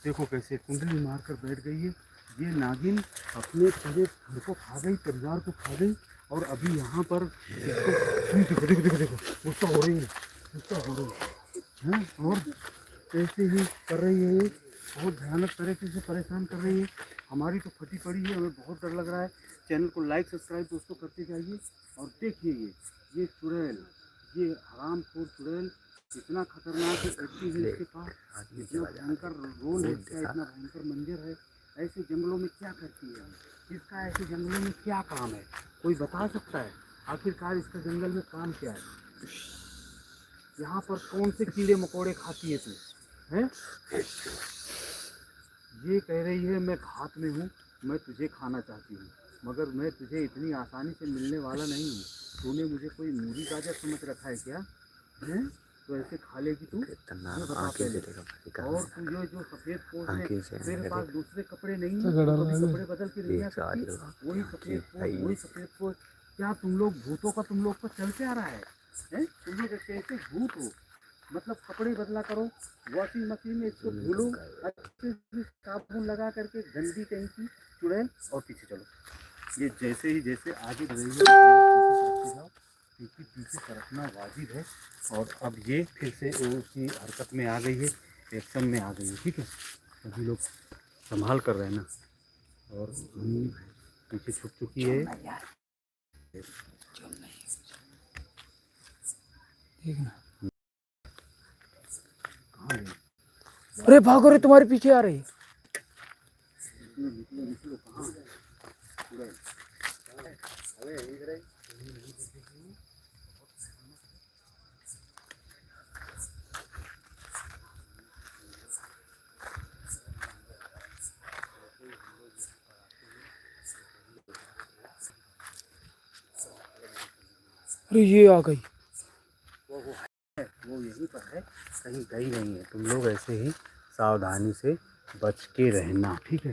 देखो कैसे कुंडली मारकर बैठ गई है ये नागिन, अपने पूरे घर को खा गई, परिवार को खा गई। और अभी यहाँ पर देखो देखो देखो देखो गुस्सा हो रही है, गुस्सा हो रही है। और ऐसे ही कर रही है ये, बहुत भयानक तरीके से परेशान कर रही है। हमारी तो फटी पड़ी है, हमें बहुत डर लग रहा है। चैनल को लाइक सब्सक्राइब दोस्तों करते जाइए। और देखिए ये चुड़ैल, ये हरामखोर चुड़ैल इतना खतरनाक एक्टिव है, इसके पास इतना भयंकर रोल है इसका, इतना भयंकर मंजर है। ऐसे जंगलों में क्या करती है, इसका ऐसे जंगलों में क्या काम है, कोई बता सकता है? आखिरकार इसका जंगल में काम क्या है? यहाँ पर कौन से कीड़े मकोड़े खाती है तू, हैं? ये कह रही है मैं घात में हूँ, मैं तुझे खाना चाहती हूँ, मगर मैं तुझे इतनी आसानी से मिलने वाला नहीं हूँ। तूने मुझे कोई मूली गाजर समझ रखा है क्या, हैं? तो ऐसे खा लेगी तू, ये बता पहले। और तू जो सफ़ेद पोश है, तेरे पास दूसरे कपड़े नहीं है, कभी कपड़े बदल के नहीं आ सकती, वही सफ़ेद पोश, वही सफ़ेद पोश। क्या तुम लोग भूतों का तुम लोग को चल के आ रहा है, हैं? तुम लोग कैसे भूत हो? मतलब कपड़े बदला करो, वॉशिंग मशीन में इसको धुलो, अच्छे से साबुन लगा करके, गंदी कहीं की चुड़ैल। और पीछे चलो, ये जैसे आगे बढ़ रही है, क्योंकि पीछे सरकना वाजिब है। और अब ये फिर से उसी हरकत में आ गई है, एक्शन में आ गई है, ठीक है। सभी लोग संभाल कर रहना। और पीछे छुप चुकी है, ठीक ना। कहाँ गई? अरे भागो रे, तुम्हारे पीछे आ रही है। निकलो कहाँ है चुड़ैल? अरे इधर है। अरे ये आ गई, वो यहीं पर है, कहीं गई नहीं है। तुम लोग ऐसे ही सावधानी से बच के रहना, ठीक है।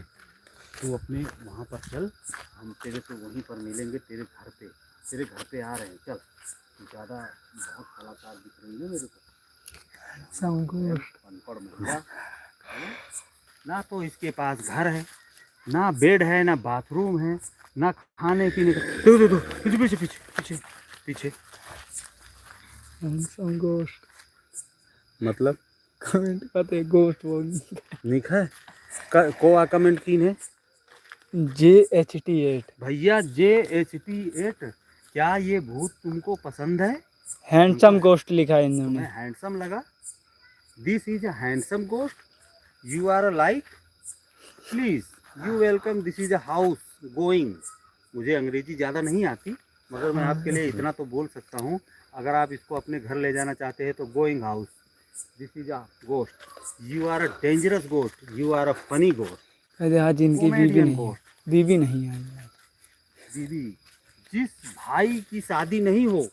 तू अपने वहाँ पर चल, हम तेरे से वहीं पर मिलेंगे, तेरे घर पे आ रहे हैं। चल, ज़्यादा बहुत कलाकार दिख रही है मेरे को, अनपढ़ महिला। ना तो इसके पास घर है, ना बेड है, ना बाथरूम है, ना खाने पीने का। दो पीछे पीछे पीछे पीछे पीछे। गोश्त मतलब कमेंट करते गोश्त बोल लिखा है को कमेंट तीन है JHT8 भैया, JHT8। क्या ये भूत तुमको पसंद है? हैंडसम गोश्त लिखा है इन्होंने। तुम्हें हैंडसम लगा? This is a handsome ghost, you are a like, please you welcome, this is a house going. मुझे अंग्रेजी ज़्यादा नहीं आती, मगर मैं आपके लिए इतना तो बोल सकता हूँ। अगर आप इसको अपने घर ले जाना चाहते हैं तो going house, this is a ghost, you are a dangerous ghost, you are a funny ghost. अरे आज इनकी बीवी नहीं आई। बीवी, जिस भाई की शादी नहीं हो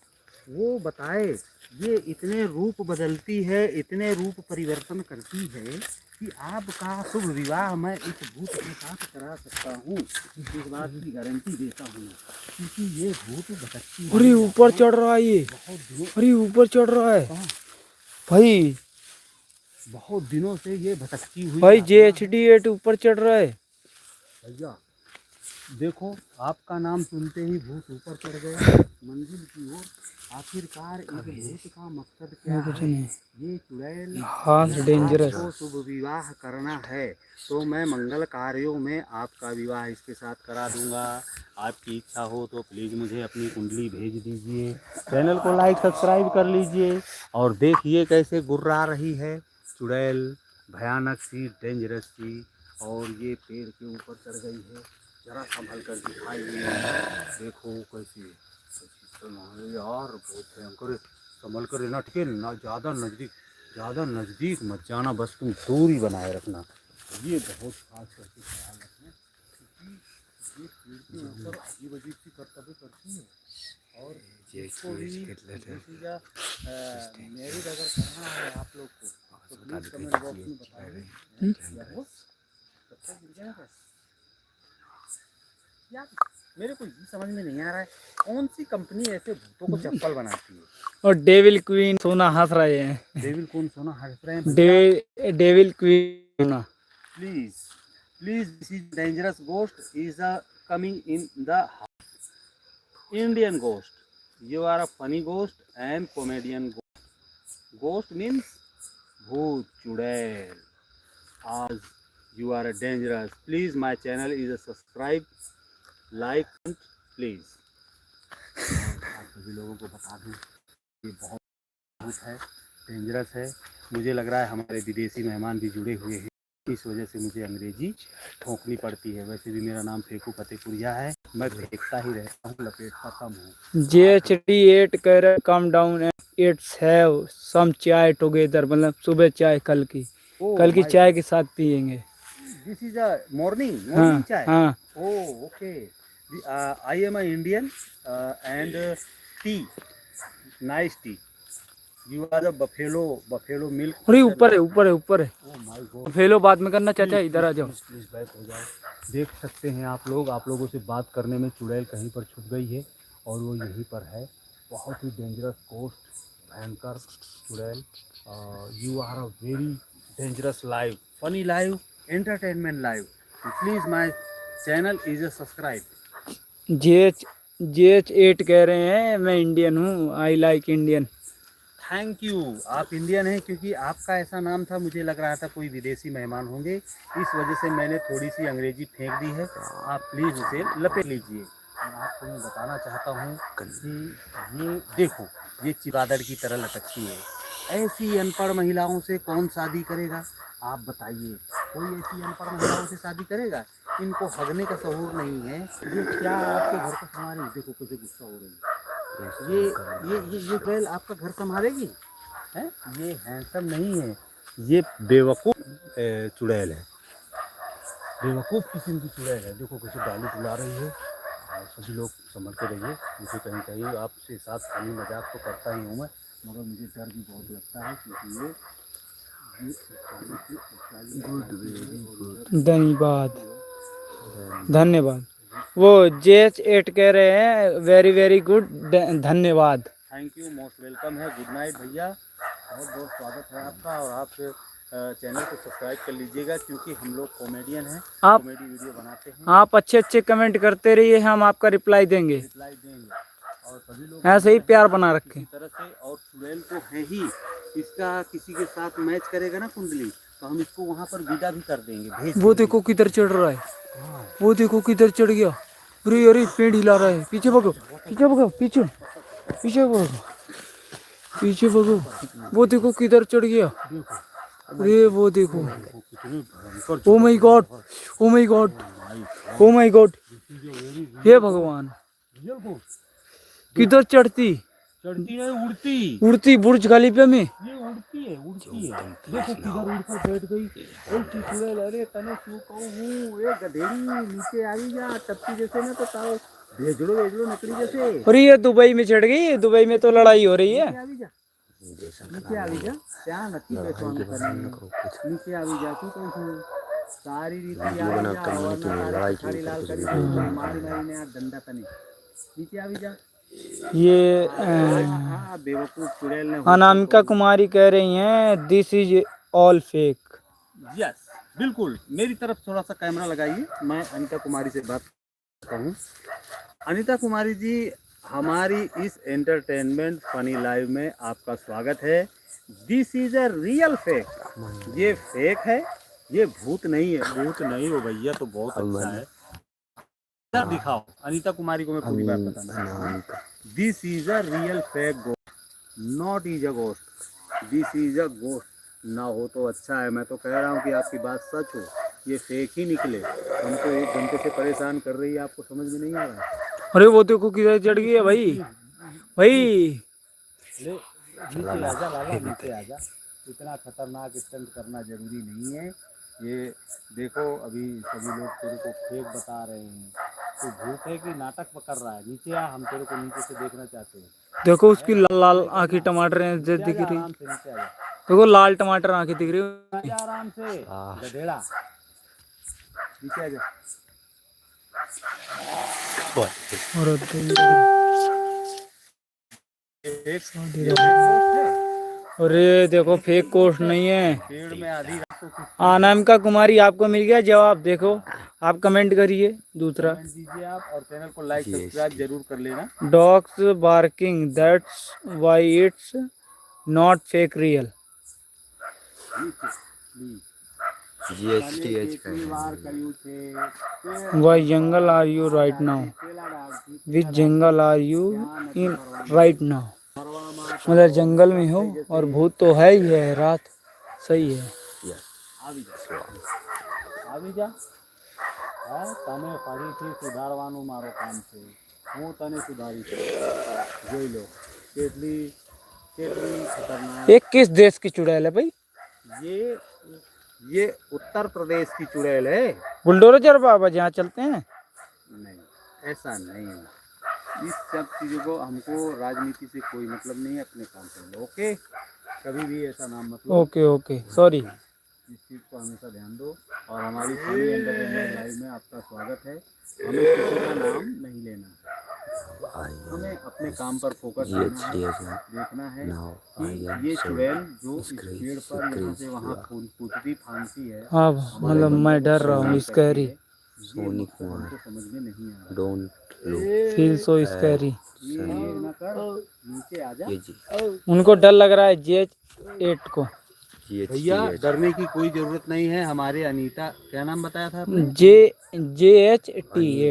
वो बताए। ये इतने रूप बदलती है, इतने रूप परिवर्तन करती है कि आपका शुभ विवाह मैं इस भूत के साथ करा सकता हूँ, इस बात की गारंटी देता हूँ क्योंकि ये भूत भटकती अरे ऊपर चढ़ रहा है ये, बहुत दिनों अरे ऊपर चढ़ रहा है भाई, बहुत दिनों से ये भटकती हुई भाई आत्मा है। JHD8 ऊपर चढ़ रहा है। भैया देखो, आपका नाम सुनते ही भूत ऊपर चढ़ गया मंजिल की ओर। आखिरकार इस भूत का मकसद क्या कुछ है? नहीं, ये चुड़ैल हाँ डेंजरस। आपको शुभ विवाह करना है तो मैं मंगल कार्यों में आपका विवाह इसके साथ करा दूंगा। आपकी इच्छा हो तो प्लीज़ मुझे अपनी कुंडली भेज दीजिए। चैनल को लाइक सब्सक्राइब कर लीजिए और देखिए कैसे गुर्रा रही है चुड़ैल, भयानक सी, डेंजरस सी, और ये पेड़ के ऊपर चढ़ गई है। जरा संभल कर दिखाइए, देखो कैसी यार, बहुत भयंकर। संभल कर रहना, ठीक है ना, ज़्यादा नज़दीक मत जाना, बस तुम दूरी बनाए रखना। ये बहुत खास करके ख्याल रखना क्योंकि ये पेड़ के ऊपर अजीब अजीब सी करतबें करती है। और इसको भी मैरिज अगर करना है आप लोग को तो प्लीज़ कमेंट बॉक्स में बताइए। क्या हो कब तक गिर जाएगा यार, मेरे को ये समझ में नहीं आ रहा है कौन सी कंपनी ऐसे भूतों को चप्पल बनाती है। और डेविल क्वीन सोना हंस रहे हैं। डेविल कौन सोना हंस रहे हैं भैया? डेविल क्वीन सोना। Please, this is dangerous ghost is coming in the house. Indian ghost. You are a funny ghost and comedian ghost. Ghost means bhoot, chudail. As you are a dangerous. Please, my channel is a subscribe, like, and please. आप सभी लोगों को बता दूं ये बहुत भूत है, डेंजरस है। मुझे लग रहा है हमारे विदेशी मेहमान भी जुड़े हुए हैं, इस वजह से मुझे अंग्रेजी ठोकनी पड़ती है। वैसे भी मेरा नाम फेकू फतेहपुरिया है, मैं फेंकता ही रहता हूँ, लपेटता कम हूँ। JHD8 कह रहे come down and it's have some chai together, मतलब सुबह चाय कल की चाय के साथ पियेंगे। दिस इज अ मॉर्निंग हाँ चाय। हाँ, oh okay, I am a Indian and tea, nice tea. You are a buffalo milk. अरे ऊपर है ऊपर है ऊपर है। ओह माय गॉड, फेलो बाद में करना चाचा, इधर आ जाओ। प्लीज बैक हो जाओ। देख सकते हैं आप लोग, आप लोगों से बात करने में चुड़ैल कहीं पर छुप गई है और वो यहीं पर है। बहुत ही डेंजरस गोस्ट, भयंकर चुड़ैल। You are a very dangerous live, funny live, entertainment live. Please my channel is a subscribe. JH8 कह रहे हैं मैं इंडियन हूँ, I like Indian. Thank you, आप इंडियन हैं क्योंकि आपका ऐसा नाम था, मुझे लग रहा था कोई विदेशी मेहमान होंगे, इस वजह से मैंने थोड़ी सी अंग्रेजी फेंक दी है। आप प्लीज़ उसे लपेट लीजिए। और आपको मैं बताना चाहता हूँ कि ये देखो, ये चिरादड़ की तरह लटकती है। ऐसी अनपढ़ महिलाओं से कौन शादी करेगा? आप बताइए, कोई ऐसी अनपढ़ महिलाओं से शादी करेगा? इनको हगने का शऊर नहीं है। ये क्या आपके घर को संभालेगी? देखो कैसे गुस्सा हो रही है। ये बैल आपका घर संभालेगी? है ये हैंडसम नहीं है, ये बेवकूफ़ चुड़ैल है, बेवकूफ़ किस्म की चुड़ैल है। देखो कैसे डाली बुला रही है। और सभी लोग संभल के रहिए, मुझे कहीं कहीं आपसे साथ खाली मजाक तो करता ही हूँ मैं, मगर मुझे डर भी बहुत लगता है क्योंकि ये धन्यवाद धन्यवाद। वो JH8 कह रहे हैं वेरी वेरी गुड, धन्यवाद। थैंक यू, मोस्ट वेलकम है। गुड नाइट भैया, बहुत बहुत स्वागत है आपका। और आप चैनल को सब्सक्राइब कर लीजिएगा क्योंकि हम लोग कॉमेडियन हैं, कॉमेडी वीडियो बनाते हैं। आप अच्छे अच्छे कमेंट करते रहिए, हम आपका रिप्लाई देंगे। और सभी लोग ऐसे ही प्यार बना रखें इसी तरह से। और चुड़ैल तो है ही, इसका किसी के साथ मैच करेगा ना कुंडली, तो हम इसको वहाँ पर विदा भी कर देंगे, भेज वो देंगे। देखो किधर चढ़ रहा है, वो देखो किधर चढ़ गया। अरे अरे पेड़ हिला रहा है, पीछे भगो पीछे भगो, पीछे पीछे भगो पीछे भगो। वो देखो किधर चढ़ गया। अरे वो देखो, कितनी भयंकर oh my god, oh my god, oh my god, हे भगवान, किधर चढ़ती चढ़ती नहीं, उड़ती उड़ती बुर्ज खलीफा में। ये उड़ती है, उड़ती है। देखो किधर उड़कर बैठ गई। ऐसी चुड़ैल, अरे तने क्यों कहूँ, ए गधेड़ी नीचे आ गई जा टप्पी जैसे ना, तो ताओ भेजड़ो नकली जैसे। अरे ये दुबई में चढ़ गई, दुबई में तो लड़ाई हो रही है। आ गई जा, नीचे आ जा क्या नक्की बेचवान करनी नीचे आ जा तू तो इसमें सारी रीति आ जा और ना सारी लाल करी मारी मारी ने डंडा तने नीचे आ जा ये हाँ बेवकूफ चुड़ैल ने अनामिका कुमारी कह रही हैं this is all fake. Yes बिल्कुल मेरी तरफ थोड़ा सा कैमरा लगाइए मैं अनीता कुमारी से बात करता हूँ। अनीता कुमारी जी हमारी इस एंटरटेनमेंट फनी लाइव में आपका स्वागत है। This is a real fake, ये फेक है, ये भूत नहीं है। भूत नहीं हो भैया तो बहुत अच्छा है। इधर दिखाओ अनीता कुमारी को मैं पूरी बात बताना। This is a real fake ghost, not is a ghost, this is a ghost. ना हो तो अच्छा है, मैं तो कह रहा हूँ कि आपकी बात सच हो, ये फेक ही निकले। हमको 1 घंटे से परेशान कर रही है, आपको समझ में नहीं आ रहा है। अरे वो देखो किधर चढ़ गई है भाई भाई। ले नीचे आजा लाला, नीचे आजा। इतना खतरनाक स्टंट करना जरूरी नहीं है। ये देखो अभी सभी लोग तेरे को फेक बता रहे हैं, तो भूत है कि नाटक पकड़ रहा है। नीचे आ, हम तेरे को नीचे से देखना चाहते हैं। देखो उसकी लाल लाल आंखें टमाटर हैं जो दिख रही। आराम से नीचे आजा, देखो लाल टमाटर आंखें दिख रही। आजा आराम से गधेड़ा, नीचे आजा। अरे देखो फेक कोर्स नहीं है। पेड़ में आधी रात को अनामिका कुमारी आपको मिल गया जवाब। देखो आप कमेंट करिए दूसरा। कमेंट दीजिए आप और चैनल को लाइक सब्सक्राइब जरूर कर लेना। Dogs barking that's why it's not fake real. GSTH why jungle are you right now, which jungle are you in right now. मतलब जंगल में हो और भूत तो है ही है, रात सही है। આવી જા હા તમે ફરીથી સુધારવાનું મારો કામ છે, હું તને સુધારી જોઈ લો કેટલી કેટલી ખતરનાક। ये किस देश की चुड़ैल है भाई? ये उत्तर प्रदेश की चुड़ैल है। बुलडोजर बाबा जहाँ चलते हैं? नहीं ऐसा नहीं है, इस सब चीज़ों को हमको राजनीति से कोई मतलब नहीं है, अपने काम से लो। ओके कभी भी ऐसा नाम मतलब ओके ओके सॉरी। इस चीज़ को हमेशा ध्यान दो। और हमारी फनी एंटरटेनमेंट लाइव में आपका स्वागत है। हमें किसी का नाम नहीं लेना है, हमें अपने काम पर फोकस करना है, देखना है कि ये चुड़ैल जो इस पेड़ पर यहाँ से वहाँ कूदती फांसी है। हाँ मतलब मैं डर रहा हूँ स्कैरी, सोनी कुमार हमको समझ में नहीं आ रहा। Don't feel so scary. ये ना कर, नीचे आ जा। उनको डर लग रहा है JH8 को। भैया डरने की कोई जरूरत नहीं है। हमारे अनीता क्या नाम बताया था आपने? JH8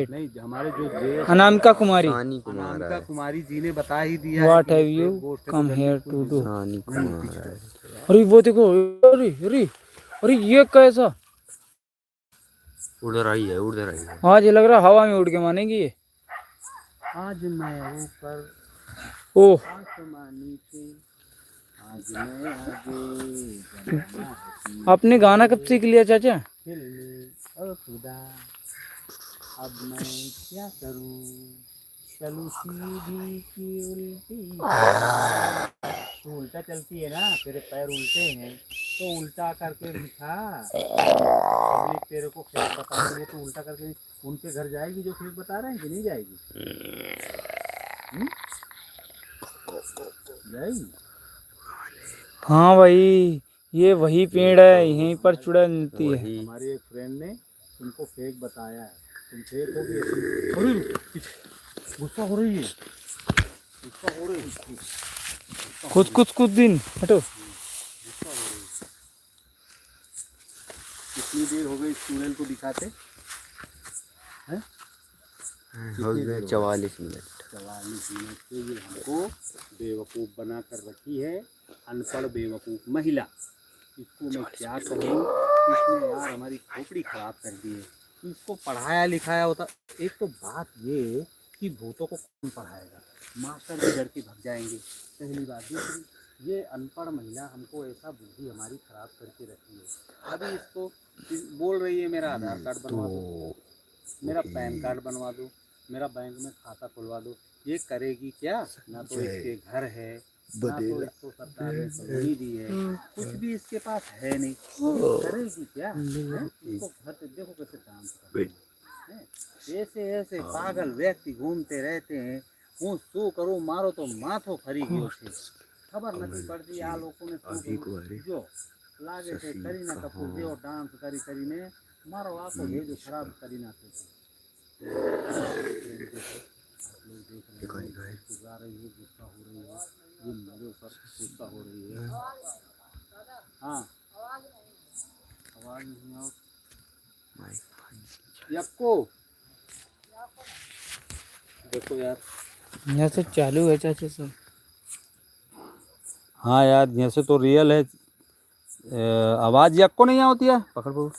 नहीं हमारे जो जे अनामिका कुमारी। अनामिका कुमारी जी ने बता ही दिया है व्हाट कि हैव ये यू गोश्त है, कम तो हियर जल्दी टू कुछ डू? सानी कुमार अरे वो देखो, अरे अरे अरे ये कैसा? उड़ रही है। आज ये लग रहा हवा में उड़ के मानेगी ये। आज मैं ऊपर ओह आसमान नीचे, आज मैं आगे आपने गाना कब सीख लिया चाचा? ओ खुदा अब मैं क्या करूं, चलूं सीधी की उल्टी। तो उल्टा चलती है ना, तेरे पैर उल्टे हैं तो उल्टा करके दिखा। पब्लिक तेरे को फेक बता रही है तो उल्टा करके उनके घर जाएगी जो फेक बता रहे हैं कि नहीं जाएगी? जाएगी। हाँ भाई ये वही पेड़ है, यहीं पर चुड़ैल मिलती है। हमारे एक फ्रेंड ने तुमको फेक बताया है, तुम फेक हो गए। अरे गुस्सा हो रही है, गुस्सा हो रही है। कुछ दिन हटो। कितनी देर हो गई इस चुड़ैल को दिखाते हैं? 44 मिनट। 44 मिनट से ये हमको बेवकूफ़ बना कर रखी है, अनपढ़ बेवकूफ़ महिला। इसको मैं क्या कहूँ, इसने यार हमारी खोपड़ी खराब कर दी है। इसको पढ़ाया लिखाया होता। एक तो बात ये कि भूतों को कौन पढ़ाएगा, मास्टर भी डर के भाग जाएंगे, पहली बात। दूसरी ये अनपढ़ महिला हमको ऐसा बुद्धि हमारी खराब करके रखी है। अभी इसको बोल रही है मेरा आधार कार्ड बनवा दो, मेरा पैन कार्ड बनवा दो, मेरा बैंक में खाता खुलवा दो। ये करेगी क्या? ना तो इसके घर है, तो इसको सरकार ने सब्सिडी दी है, कुछ भी इसके पास है नहीं, करेगी क्या? हैं? इसको घर पे देखो कैसे डांस करते हैं। ऐसे ऐसे पागल व्यक्ति घूमते रहते हैं। હું શું કરું, મારો તો માથો ફરી ગયો છે, ખબર નથી પડતી આ લોકોને શું કરવું. જો લાગે છે કરીના કપૂર જેવો ડાન્સ કરી કરીને મારો આખો ભેજો ખરાબ કરી નાખ્યો છે. गुस्सा हो रही है, ये मेरे ऊपर गुस्सा हो रही है. हाँ आवाज नहीं आओ यक्को, देखो यार यहाँ से चालू है चाचा सब. हाँ यार यहाँ से तो रियल है. आवाज़ यक्को नहीं होती है. पकड़ पकड़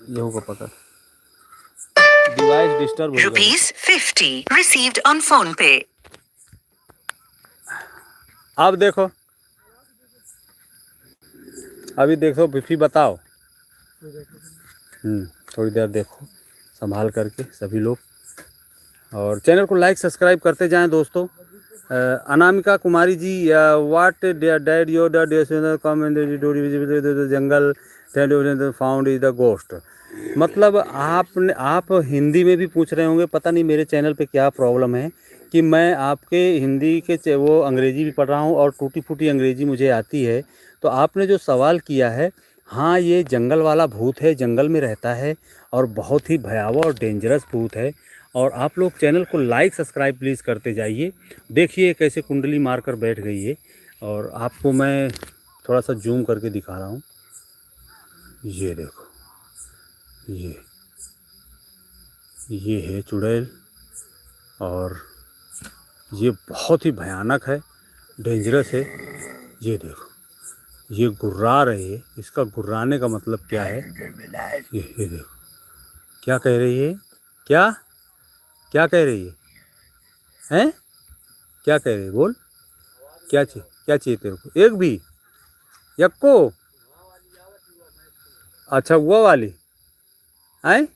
ये होगा, पकड़. डिवाइस डिस्टर्ब हो गया. ₹50 received on phone pay. अब देखो, अभी देखो फिर बताओ. थोड़ी देर देखो संभाल करके सभी लोग, और चैनल को लाइक सब्सक्राइब करते जाएं दोस्तों. Anamika Kumari ji, what dead your jungle found is the ghost. मतलब आप हिंदी में भी पूछ रहे होंगे, पता नहीं मेरे चैनल पे क्या प्रॉब्लम है कि मैं आपके हिंदी के वो अंग्रेज़ी भी पढ़ रहा हूँ और टूटी फूटी अंग्रेज़ी मुझे आती है. तो आपने जो सवाल किया है, हाँ ये जंगल वाला भूत है, जंगल में रहता है और बहुत ही भयावह और डेंजरस भूत है. और आप लोग चैनल को लाइक सब्सक्राइब प्लीज़ करते जाइए. देखिए कैसे कुंडली मारकर बैठ गई है, और आपको मैं थोड़ा सा जूम करके दिखा रहा हूँ. ये देखो, ये है चुड़ैल, और ये बहुत ही भयानक है, डेंजरस है. ये देखो ये गुर्रा रही है. इसका गुर्राने का मतलब क्या है, ये देखो क्या कह रही है, क्या क्या कह रही है, हैं क्या कह रही है, बोल क्या चाहिए तेरे को. एक भी यक्को, अच्छा वो वाली आए.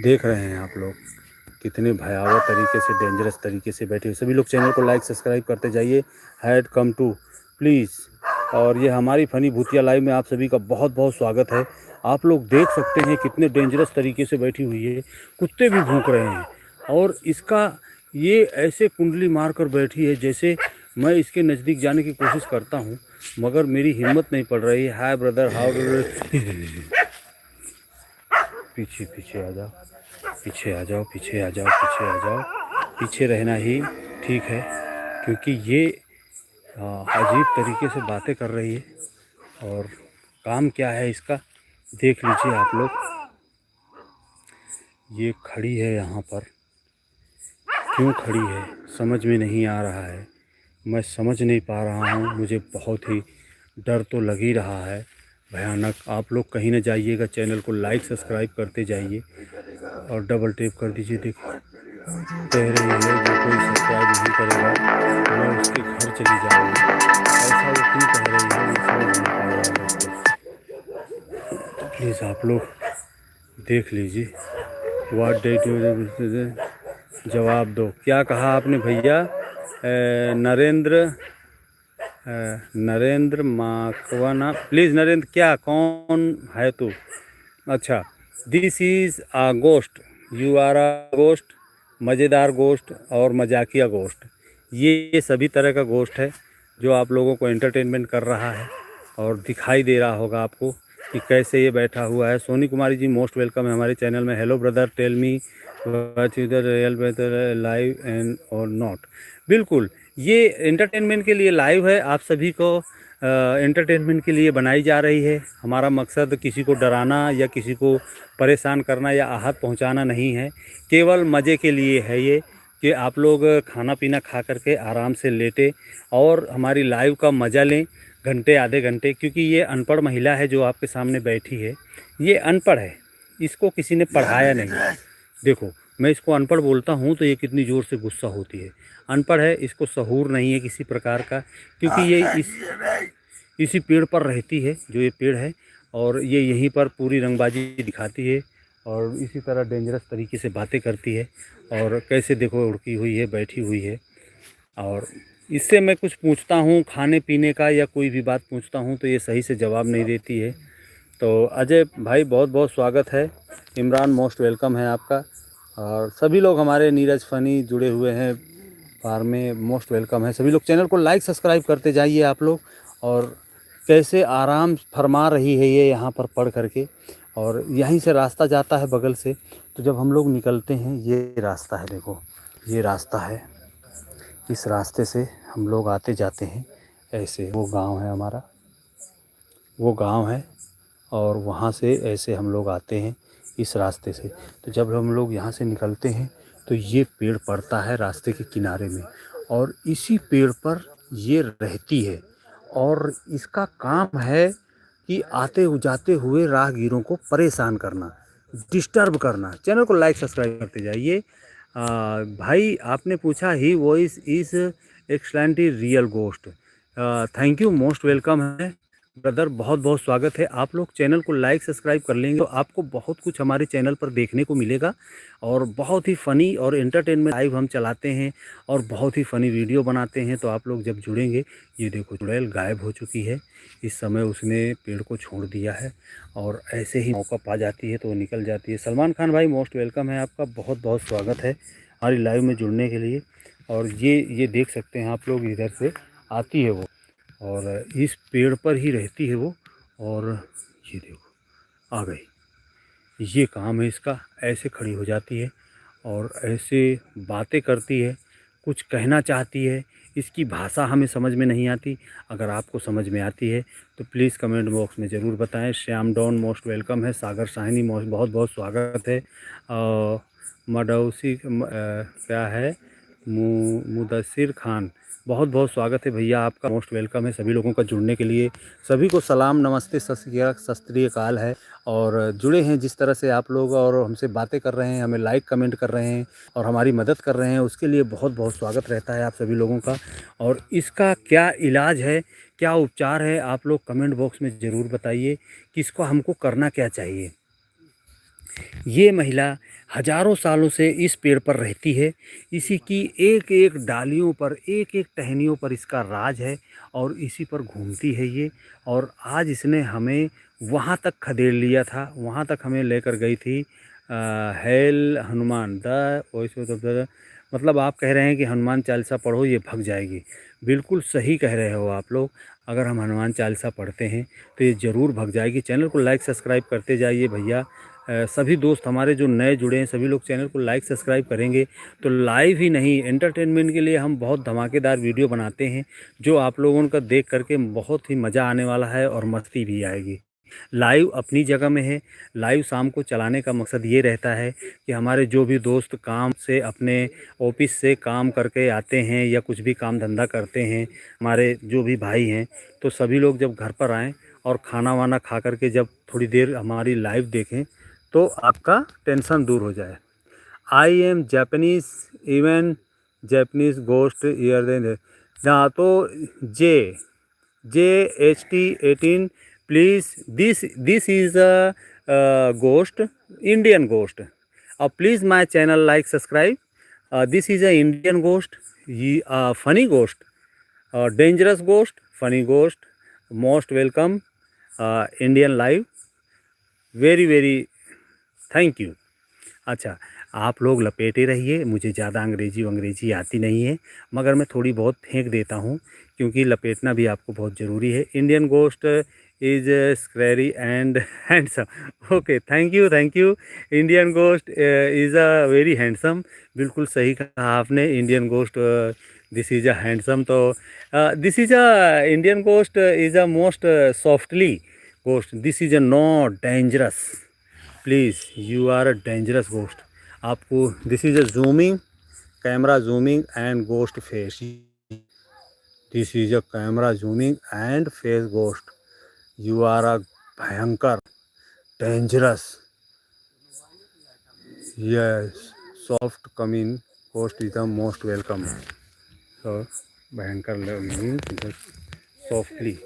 देख रहे हैं आप लोग कितने भयावह तरीके से, डेंजरस तरीके से बैठे. सभी लोग चैनल को लाइक सब्सक्राइब करते जाइए. Had come to please. और ये हमारी फनी भूतिया लाइव में आप सभी का बहुत बहुत स्वागत है. आप लोग देख सकते हैं कितने डेंजरस तरीके से बैठी हुई है. कुत्ते भी भौंक रहे हैं, और इसका ये ऐसे कुंडली मार कर बैठी है जैसे मैं इसके नज़दीक जाने की कोशिश करता हूँ, मगर मेरी हिम्मत नहीं पड़ रही है. हाय ब्रदर, हाउ पीछे पीछे आ जाओ, पीछे आ जाओ, पीछे आ जाओ, पीछे आ जाओ. पीछे रहना ही ठीक है, क्योंकि ये अजीब तरीके से बातें कर रही है. और काम क्या है इसका देख लीजिए आप लोग. ये खड़ी है यहाँ पर, क्यों खड़ी है समझ में नहीं आ रहा है. मैं समझ नहीं पा रहा हूँ. मुझे बहुत ही डर तो लग ही रहा है, भयानक. आप लोग कहीं न जाइएगा, चैनल को लाइक सब्सक्राइब करते जाइए और डबल टैप कर दीजिए. देखिए कह रही है जो कोई सब्सक्राइब नहीं करेगा मैं उसके घर चली जाऊँगी. ऐसा वो क्यों कह रही है, मैं समझ नहीं पा रहा दोस्तों. तो प्लीज़ आप लोग देख लीजिए. व्हाट डेट जवाब दो. क्या कहा आपने भैया? नरेंद्र माखवाना, प्लीज़ नरेंद्र, क्या कौन है तू? अच्छा, this is a ghost, you are a ghost, मज़ेदार गोस्ट और मजाकिया गोस्ट. ये सभी तरह का गोस्ट है जो आप लोगों को एंटरटेनमेंट कर रहा है, और दिखाई दे रहा होगा आपको कि कैसे ये बैठा हुआ है. सोनी कुमारी जी मोस्ट वेलकम है हमारे चैनल में. Hello brother, tell me what is the real better live and और नॉट. बिल्कुल, ये एंटरटेनमेंट के लिए लाइव है. आप सभी को एंटरटेनमेंट के लिए बनाई जा रही है. हमारा मकसद किसी को डराना या किसी को परेशान करना या आहत पहुंचाना नहीं है. केवल मज़े के लिए है ये कि आप लोग खाना पीना खा करके आराम से लेटे और हमारी लाइव का मज़ा लें घंटे आधे घंटे. क्योंकि ये अनपढ़ महिला है जो आपके सामने बैठी है, ये अनपढ़ है, इसको किसी ने पढ़ाया नहीं. देखो मैं इसको अनपढ़ बोलता हूँ तो ये कितनी ज़ोर से गुस्सा होती है। अनपढ़ है, इसको सहूर नहीं है किसी प्रकार का, क्योंकि ये इसी पेड़ पर रहती है, जो ये पेड़ है, और ये यहीं पर पूरी रंगबाजी दिखाती है और इसी तरह डेंजरस तरीके से बातें करती है। और कैसे देखो उड़की हुई है, बैठी हुई है। और इससे मैं कुछ पूछता हूँ खाने पीने का या कोई भी बात पूछता हूँ तो ये सही से जवाब नहीं देती है। तो अजय भाई बहुत बहुत स्वागत है, इमरान मोस्ट वेलकम है आपका, और सभी लोग हमारे नीरज फनी जुड़े हुए हैं फार्म में, मोस्ट वेलकम है। सभी लोग चैनल को लाइक सब्सक्राइब करते जाइए आप लोग। और कैसे आराम फरमा रही है ये यहाँ पर पढ़ करके, और यहीं से रास्ता जाता है बगल से। तो जब हम लोग निकलते हैं, ये रास्ता है, देखो ये रास्ता है, इस रास्ते से हम लोग आते जाते हैं ऐसे। वो गांव है हमारा, वो गांव है, और वहाँ से ऐसे हम लोग आते हैं इस रास्ते से। तो जब हम लोग यहाँ से निकलते हैं तो ये पेड़ पड़ता है रास्ते के किनारे में, और इसी पेड़ पर ये रहती है। और इसका काम है कि आते जाते हुए राहगीरों को परेशान करना, डिस्टर्ब करना। चैनल को लाइक सब्सक्राइब करते जाइए। भाई आपने पूछा ही voice is excellently real ghost. Thank you, most welcome है ब्रदर, बहुत बहुत स्वागत है। आप लोग चैनल को लाइक सब्सक्राइब कर लेंगे तो आपको बहुत कुछ हमारे चैनल पर देखने को मिलेगा, और बहुत ही फ़नी और एंटरटेनमेंट लाइव हम चलाते हैं और बहुत ही फ़नी वीडियो बनाते हैं। तो आप लोग जब जुड़ेंगे, ये देखो चुड़ैल गायब हो चुकी है, इस समय उसने पेड़ को छोड़ दिया है, और ऐसे ही मौका पा जाती है तो वो निकल जाती है। सलमान खान भाई मोस्ट वेलकम है आपका, बहुत बहुत स्वागत है हमारी लाइव में जुड़ने के लिए। और ये देख सकते हैं आप लोग, इधर से आती है वो, और इस पेड़ पर ही रहती है वो। और ये देखो आ गई, ये काम है इसका। ऐसे खड़ी हो जाती है और ऐसे बातें करती है, कुछ कहना चाहती है। इसकी भाषा हमें समझ में नहीं आती, अगर आपको समझ में आती है तो प्लीज़ कमेंट बॉक्स में ज़रूर बताएं। श्याम डॉन मोस्ट वेलकम है, सागर साहनी मोस्ट बहुत बहुत स्वागत है। मडौसी क्या है, मुदस्सिर खान बहुत बहुत स्वागत है भैया आपका, मोस्ट वेलकम है सभी लोगों का जुड़ने के लिए। सभी को सलाम, नमस्ते, सत श्री अकाल है। और जुड़े हैं जिस तरह से आप लोग और हमसे बातें कर रहे हैं, हमें लाइक कमेंट कर रहे हैं और हमारी मदद कर रहे हैं, उसके लिए बहुत बहुत स्वागत रहता है आप सभी लोगों का। और इसका क्या इलाज है, क्या उपचार है, आप लोग कमेंट बॉक्स में ज़रूर बताइए कि इसको हमको करना क्या चाहिए। ये महिला हजारों सालों से इस पेड़ पर रहती है, इसी की एक एक डालियों पर, एक एक टहनियों पर इसका राज है, और इसी पर घूमती है ये। और आज इसने हमें वहाँ तक खदेड़ लिया था, वहाँ तक हमें लेकर गई थी। Hello Hanuman the voice of the, मतलब आप कह रहे हैं कि हनुमान चालीसा पढ़ो ये भग जाएगी। बिल्कुल सही कह रहे हो आप लोग, अगर हम हनुमान चालीसा पढ़ते हैं तो ये ज़रूर भग जाएगी। चैनल को लाइक सब्सक्राइब करते जाइए भैया। सभी दोस्त हमारे जो नए जुड़े हैं, सभी लोग चैनल को लाइक सब्सक्राइब करेंगे तो लाइव ही नहीं, एंटरटेनमेंट के लिए हम बहुत धमाकेदार वीडियो बनाते हैं, जो आप लोगों का देख करके बहुत ही मज़ा आने वाला है और मस्ती भी आएगी। लाइव अपनी जगह में है, लाइव शाम को चलाने का मकसद ये रहता है कि हमारे जो भी दोस्त काम से, अपने ऑफिस से काम करके आते हैं या कुछ भी काम धंधा करते हैं, हमारे जो भी भाई हैं, तो सभी लोग जब घर पर आएँ और खाना वाना खा करके जब थोड़ी देर हमारी लाइव देखें तो आपका टेंशन दूर हो जाए। I am Japanese, even Japanese ghost year then ना, तो JHT18 please, this is a ghost, Indian ghost. Please my channel like subscribe. This is a Indian ghost, funny ghost, dangerous ghost, funny ghost, most welcome Indian live, very very thank you. अच्छा, आप लोग लपेटे रहिए, मुझे ज़्यादा अंग्रेजी आती नहीं है, मगर मैं थोड़ी बहुत फेंक देता हूँ, क्योंकि लपेटना भी आपको बहुत ज़रूरी है। Indian ghost is scary and handsome. Okay, thank you. Indian ghost is a very handsome, बिल्कुल सही कहा आपने। Indian ghost this is a handsome, तो this is a Indian ghost is a most softly ghost, this is a not dangerous, please you are a dangerous ghost. आपको this is a zooming, camera zooming and ghost face, this is a camera zooming and face ghost, you are अ भयंकर dangerous, yes soft come in, host is the most welcome. So भयंकर means just softly.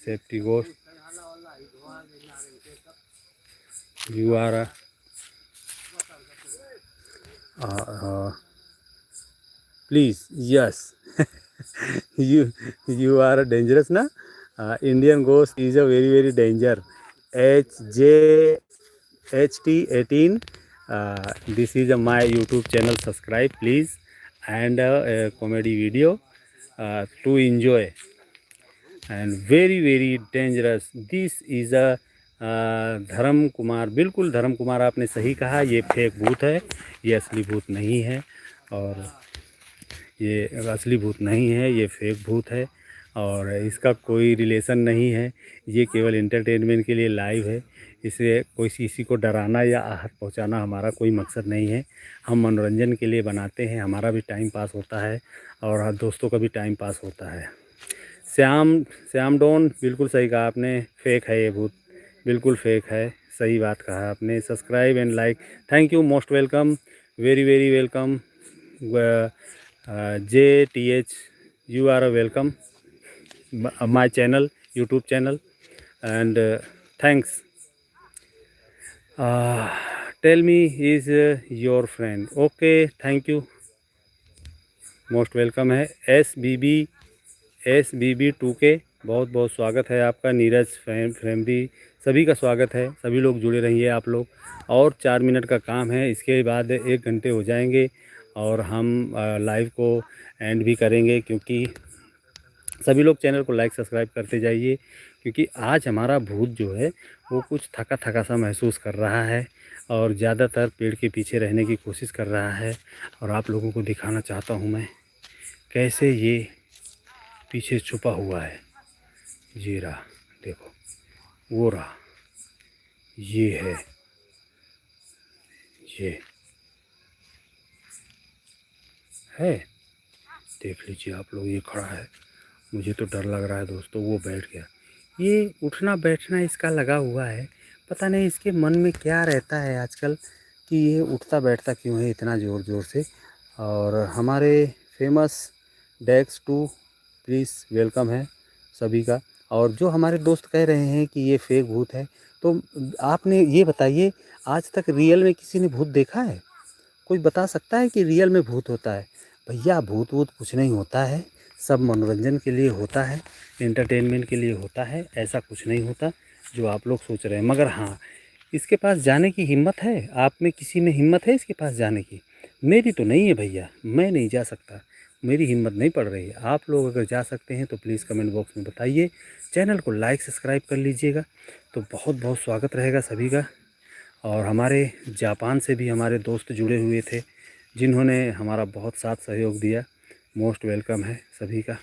Safety ghost. You are please, yes. You are dangerous na. Indian ghost is a very very danger. HJHT18. This is my YouTube channel. Subscribe please, and a comedy video to enjoy. And very very dangerous. This is a धर्म कुमार, बिल्कुल धर्म कुमार आपने सही कहा, ये fake भूत है, ये असली भूत नहीं है। और ये असली भूत नहीं है, ये फेक भूत है और इसका कोई रिलेशन नहीं है। ये केवल एंटरटेनमेंट के लिए लाइव है। इसे कोई किसी को डराना या आहत पहुंचाना हमारा कोई मकसद नहीं है। हम मनोरंजन के लिए बनाते हैं, हमारा भी टाइम पास होता है और दोस्तों का भी टाइम पास होता है। श्याम डॉन, बिल्कुल सही कहा आपने, फेक है ये भूत, बिल्कुल फेक है, सही बात कहा आपने। Subscribe and like, thank you, most welcome, very very welcome. JTH, you are welcome my channel, YouTube channel, and thanks. Tell me, is your friend? Okay, thank you, most welcome है। SBB 2K, बहुत बहुत स्वागत है आपका। Neeraj family, सभी का स्वागत है, सभी लोग जुड़े रहिए आप लोग। और 4 मिनट का काम है, इसके बाद 1 घंटे हो जाएंगे और हम लाइव को एंड भी करेंगे, क्योंकि सभी लोग चैनल को लाइक सब्सक्राइब करते जाइए, क्योंकि आज हमारा भूत जो है वो कुछ थका थका सा महसूस कर रहा है और ज़्यादातर पेड़ के पीछे रहने की कोशिश कर रहा है। और आप लोगों को दिखाना चाहता हूँ मैं कैसे ये पीछे छुपा हुआ है। ये रहा, देखो, वो रहा, ये है, ये है, देख लीजिए आप लोग, ये खड़ा है। मुझे तो डर लग रहा है दोस्तों, वो बैठ गया। ये उठना बैठना इसका लगा हुआ है, पता नहीं इसके मन में क्या रहता है आजकल कि ये उठता बैठता क्यों है इतना ज़ोर ज़ोर से। और हमारे फेमस डेक्स 2 प्लीज़ वेलकम है सभी का। और जो हमारे दोस्त कह रहे हैं कि ये फेक भूत है, तो आपने ये बताइए, आज तक रियल में किसी ने भूत देखा है? कोई बता सकता है कि रियल में भूत होता है? भैया भूत वूत कुछ नहीं होता है, सब मनोरंजन के लिए होता है, एंटरटेनमेंट के लिए होता है। ऐसा कुछ नहीं होता जो आप लोग सोच रहे हैं। मगर हाँ, इसके पास जाने की हिम्मत है? आप में किसी में हिम्मत है इसके पास जाने की? मेरी तो नहीं है भैया, मैं नहीं जा सकता, मेरी हिम्मत नहीं पड़ रही है। आप लोग अगर जा सकते हैं तो प्लीज़ कमेंट बॉक्स में बताइए। चैनल को लाइक सब्सक्राइब कर लीजिएगा, तो बहुत बहुत स्वागत रहेगा सभी का। और हमारे जापान से भी हमारे दोस्त जुड़े हुए थे, जिन्होंने हमारा बहुत साथ सहयोग दिया। मोस्ट वेलकम है सभी का।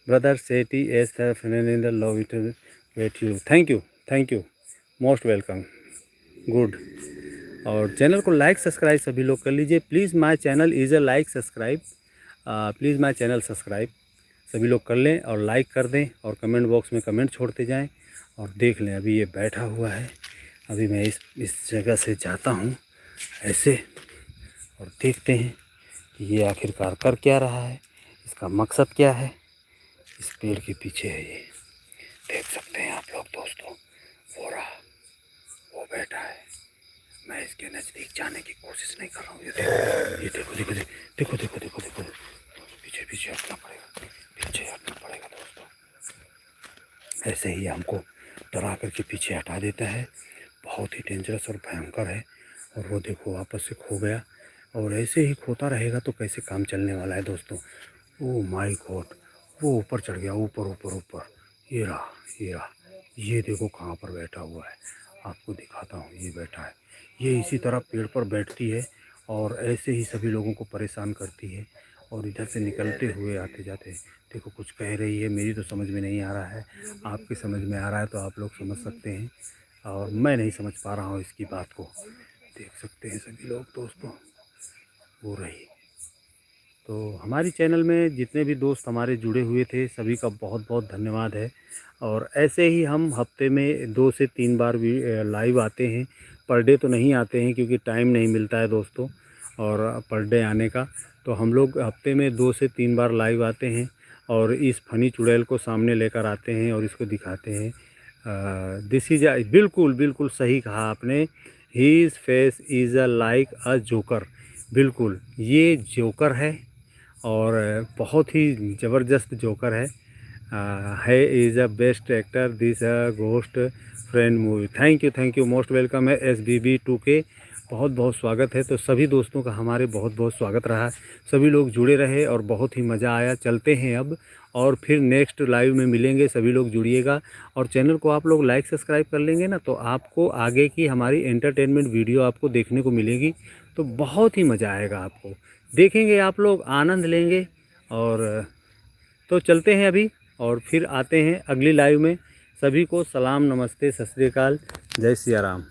ब्रदर सेटी एस friend love it wait you, thank you, most welcome, good. और चैनल को लाइक सब्सक्राइब सभी लोग कर लीजिए please. My channel is a like subscribe, please my channel subscribe सभी लोग कर लें और लाइक कर दें और कमेंट बॉक्स में कमेंट छोड़ते जाएं। और देख लें, अभी ये बैठा हुआ है, अभी मैं इस जगह से जाता हूँ ऐसे, और देखते हैं कि ये आखिरकार कर क्या रहा है, इसका मकसद क्या है। इस पेड़ के पीछे है ये, देख सकते हैं आप लोग दोस्तों, वो रहा, वो बैठा है। मैं इसके नज़दीक जाने की कोशिश नहीं कर रहा हूँ। ये देखो देखो देखो देखो देखो देखो देखो, पीछे पीछे हटना पड़ेगा, पीछे हटना पड़ेगा दोस्तों। ऐसे ही हमको डरा करके पीछे हटा देता है, बहुत ही डेंजरस और भयंकर है। और वो देखो वापस से खो गया, और ऐसे ही खोता रहेगा तो कैसे काम चलने वाला है दोस्तों। ओह माय गॉड, वो ऊपर चढ़ गया, ऊपर ऊपर ऊपर, ये रहा, ये देखो कहाँ पर बैठा हुआ है, आपको दिखाता हूँ। ये बैठा है, ये इसी तरह पेड़ पर बैठती है और ऐसे ही सभी लोगों को परेशान करती है। और इधर से निकलते हुए आते जाते देखो कुछ कह रही है, मेरी तो समझ में नहीं आ रहा है, आपकी समझ में आ रहा है तो आप लोग समझ सकते हैं, और मैं नहीं समझ पा रहा हूँ इसकी बात को। देख सकते हैं सभी लोग दोस्तों, वो रही। तो हमारी चैनल में जितने भी दोस्त हमारे जुड़े हुए थे सभी का बहुत बहुत धन्यवाद है। और ऐसे ही हम हफ्ते में 2 से 3 बार भी लाइव आते हैं, पर डे तो नहीं आते हैं क्योंकि टाइम नहीं मिलता है दोस्तों और पर डे आने का। तो हम लोग हफ्ते में 2 से 3 बार लाइव आते हैं और इस फनी चुड़ैल को सामने लेकर आते हैं और इसको दिखाते हैं। दिस इज बिल्कुल बिल्कुल सही कहा आपने, his face is a like a joker. बिल्कुल ये जोकर है और बहुत ही ज़बरदस्त जोकर है is a best actor this ghost friend movie. Thank you most welcome है SBB2K, बहुत बहुत स्वागत है। तो सभी दोस्तों का हमारे बहुत बहुत स्वागत रहा, सभी लोग जुड़े रहे और बहुत ही मज़ा आया। चलते हैं अब और फिर नेक्स्ट लाइव में मिलेंगे, सभी लोग जुड़िएगा और चैनल को आप लोग लाइक सब्सक्राइब कर लेंगे ना तो आपको आगे की हमारी एंटरटेनमेंट वीडियो आपको देखने को मिलेगी। तो बहुत ही मज़ा आएगा, आपको देखेंगे, आप लोग आनंद लेंगे। और तो चलते हैं अभी और फिर आते हैं अगली लाइव में। सभी को सलाम, नमस्ते, सत श्री अकाल, जय सिया राम।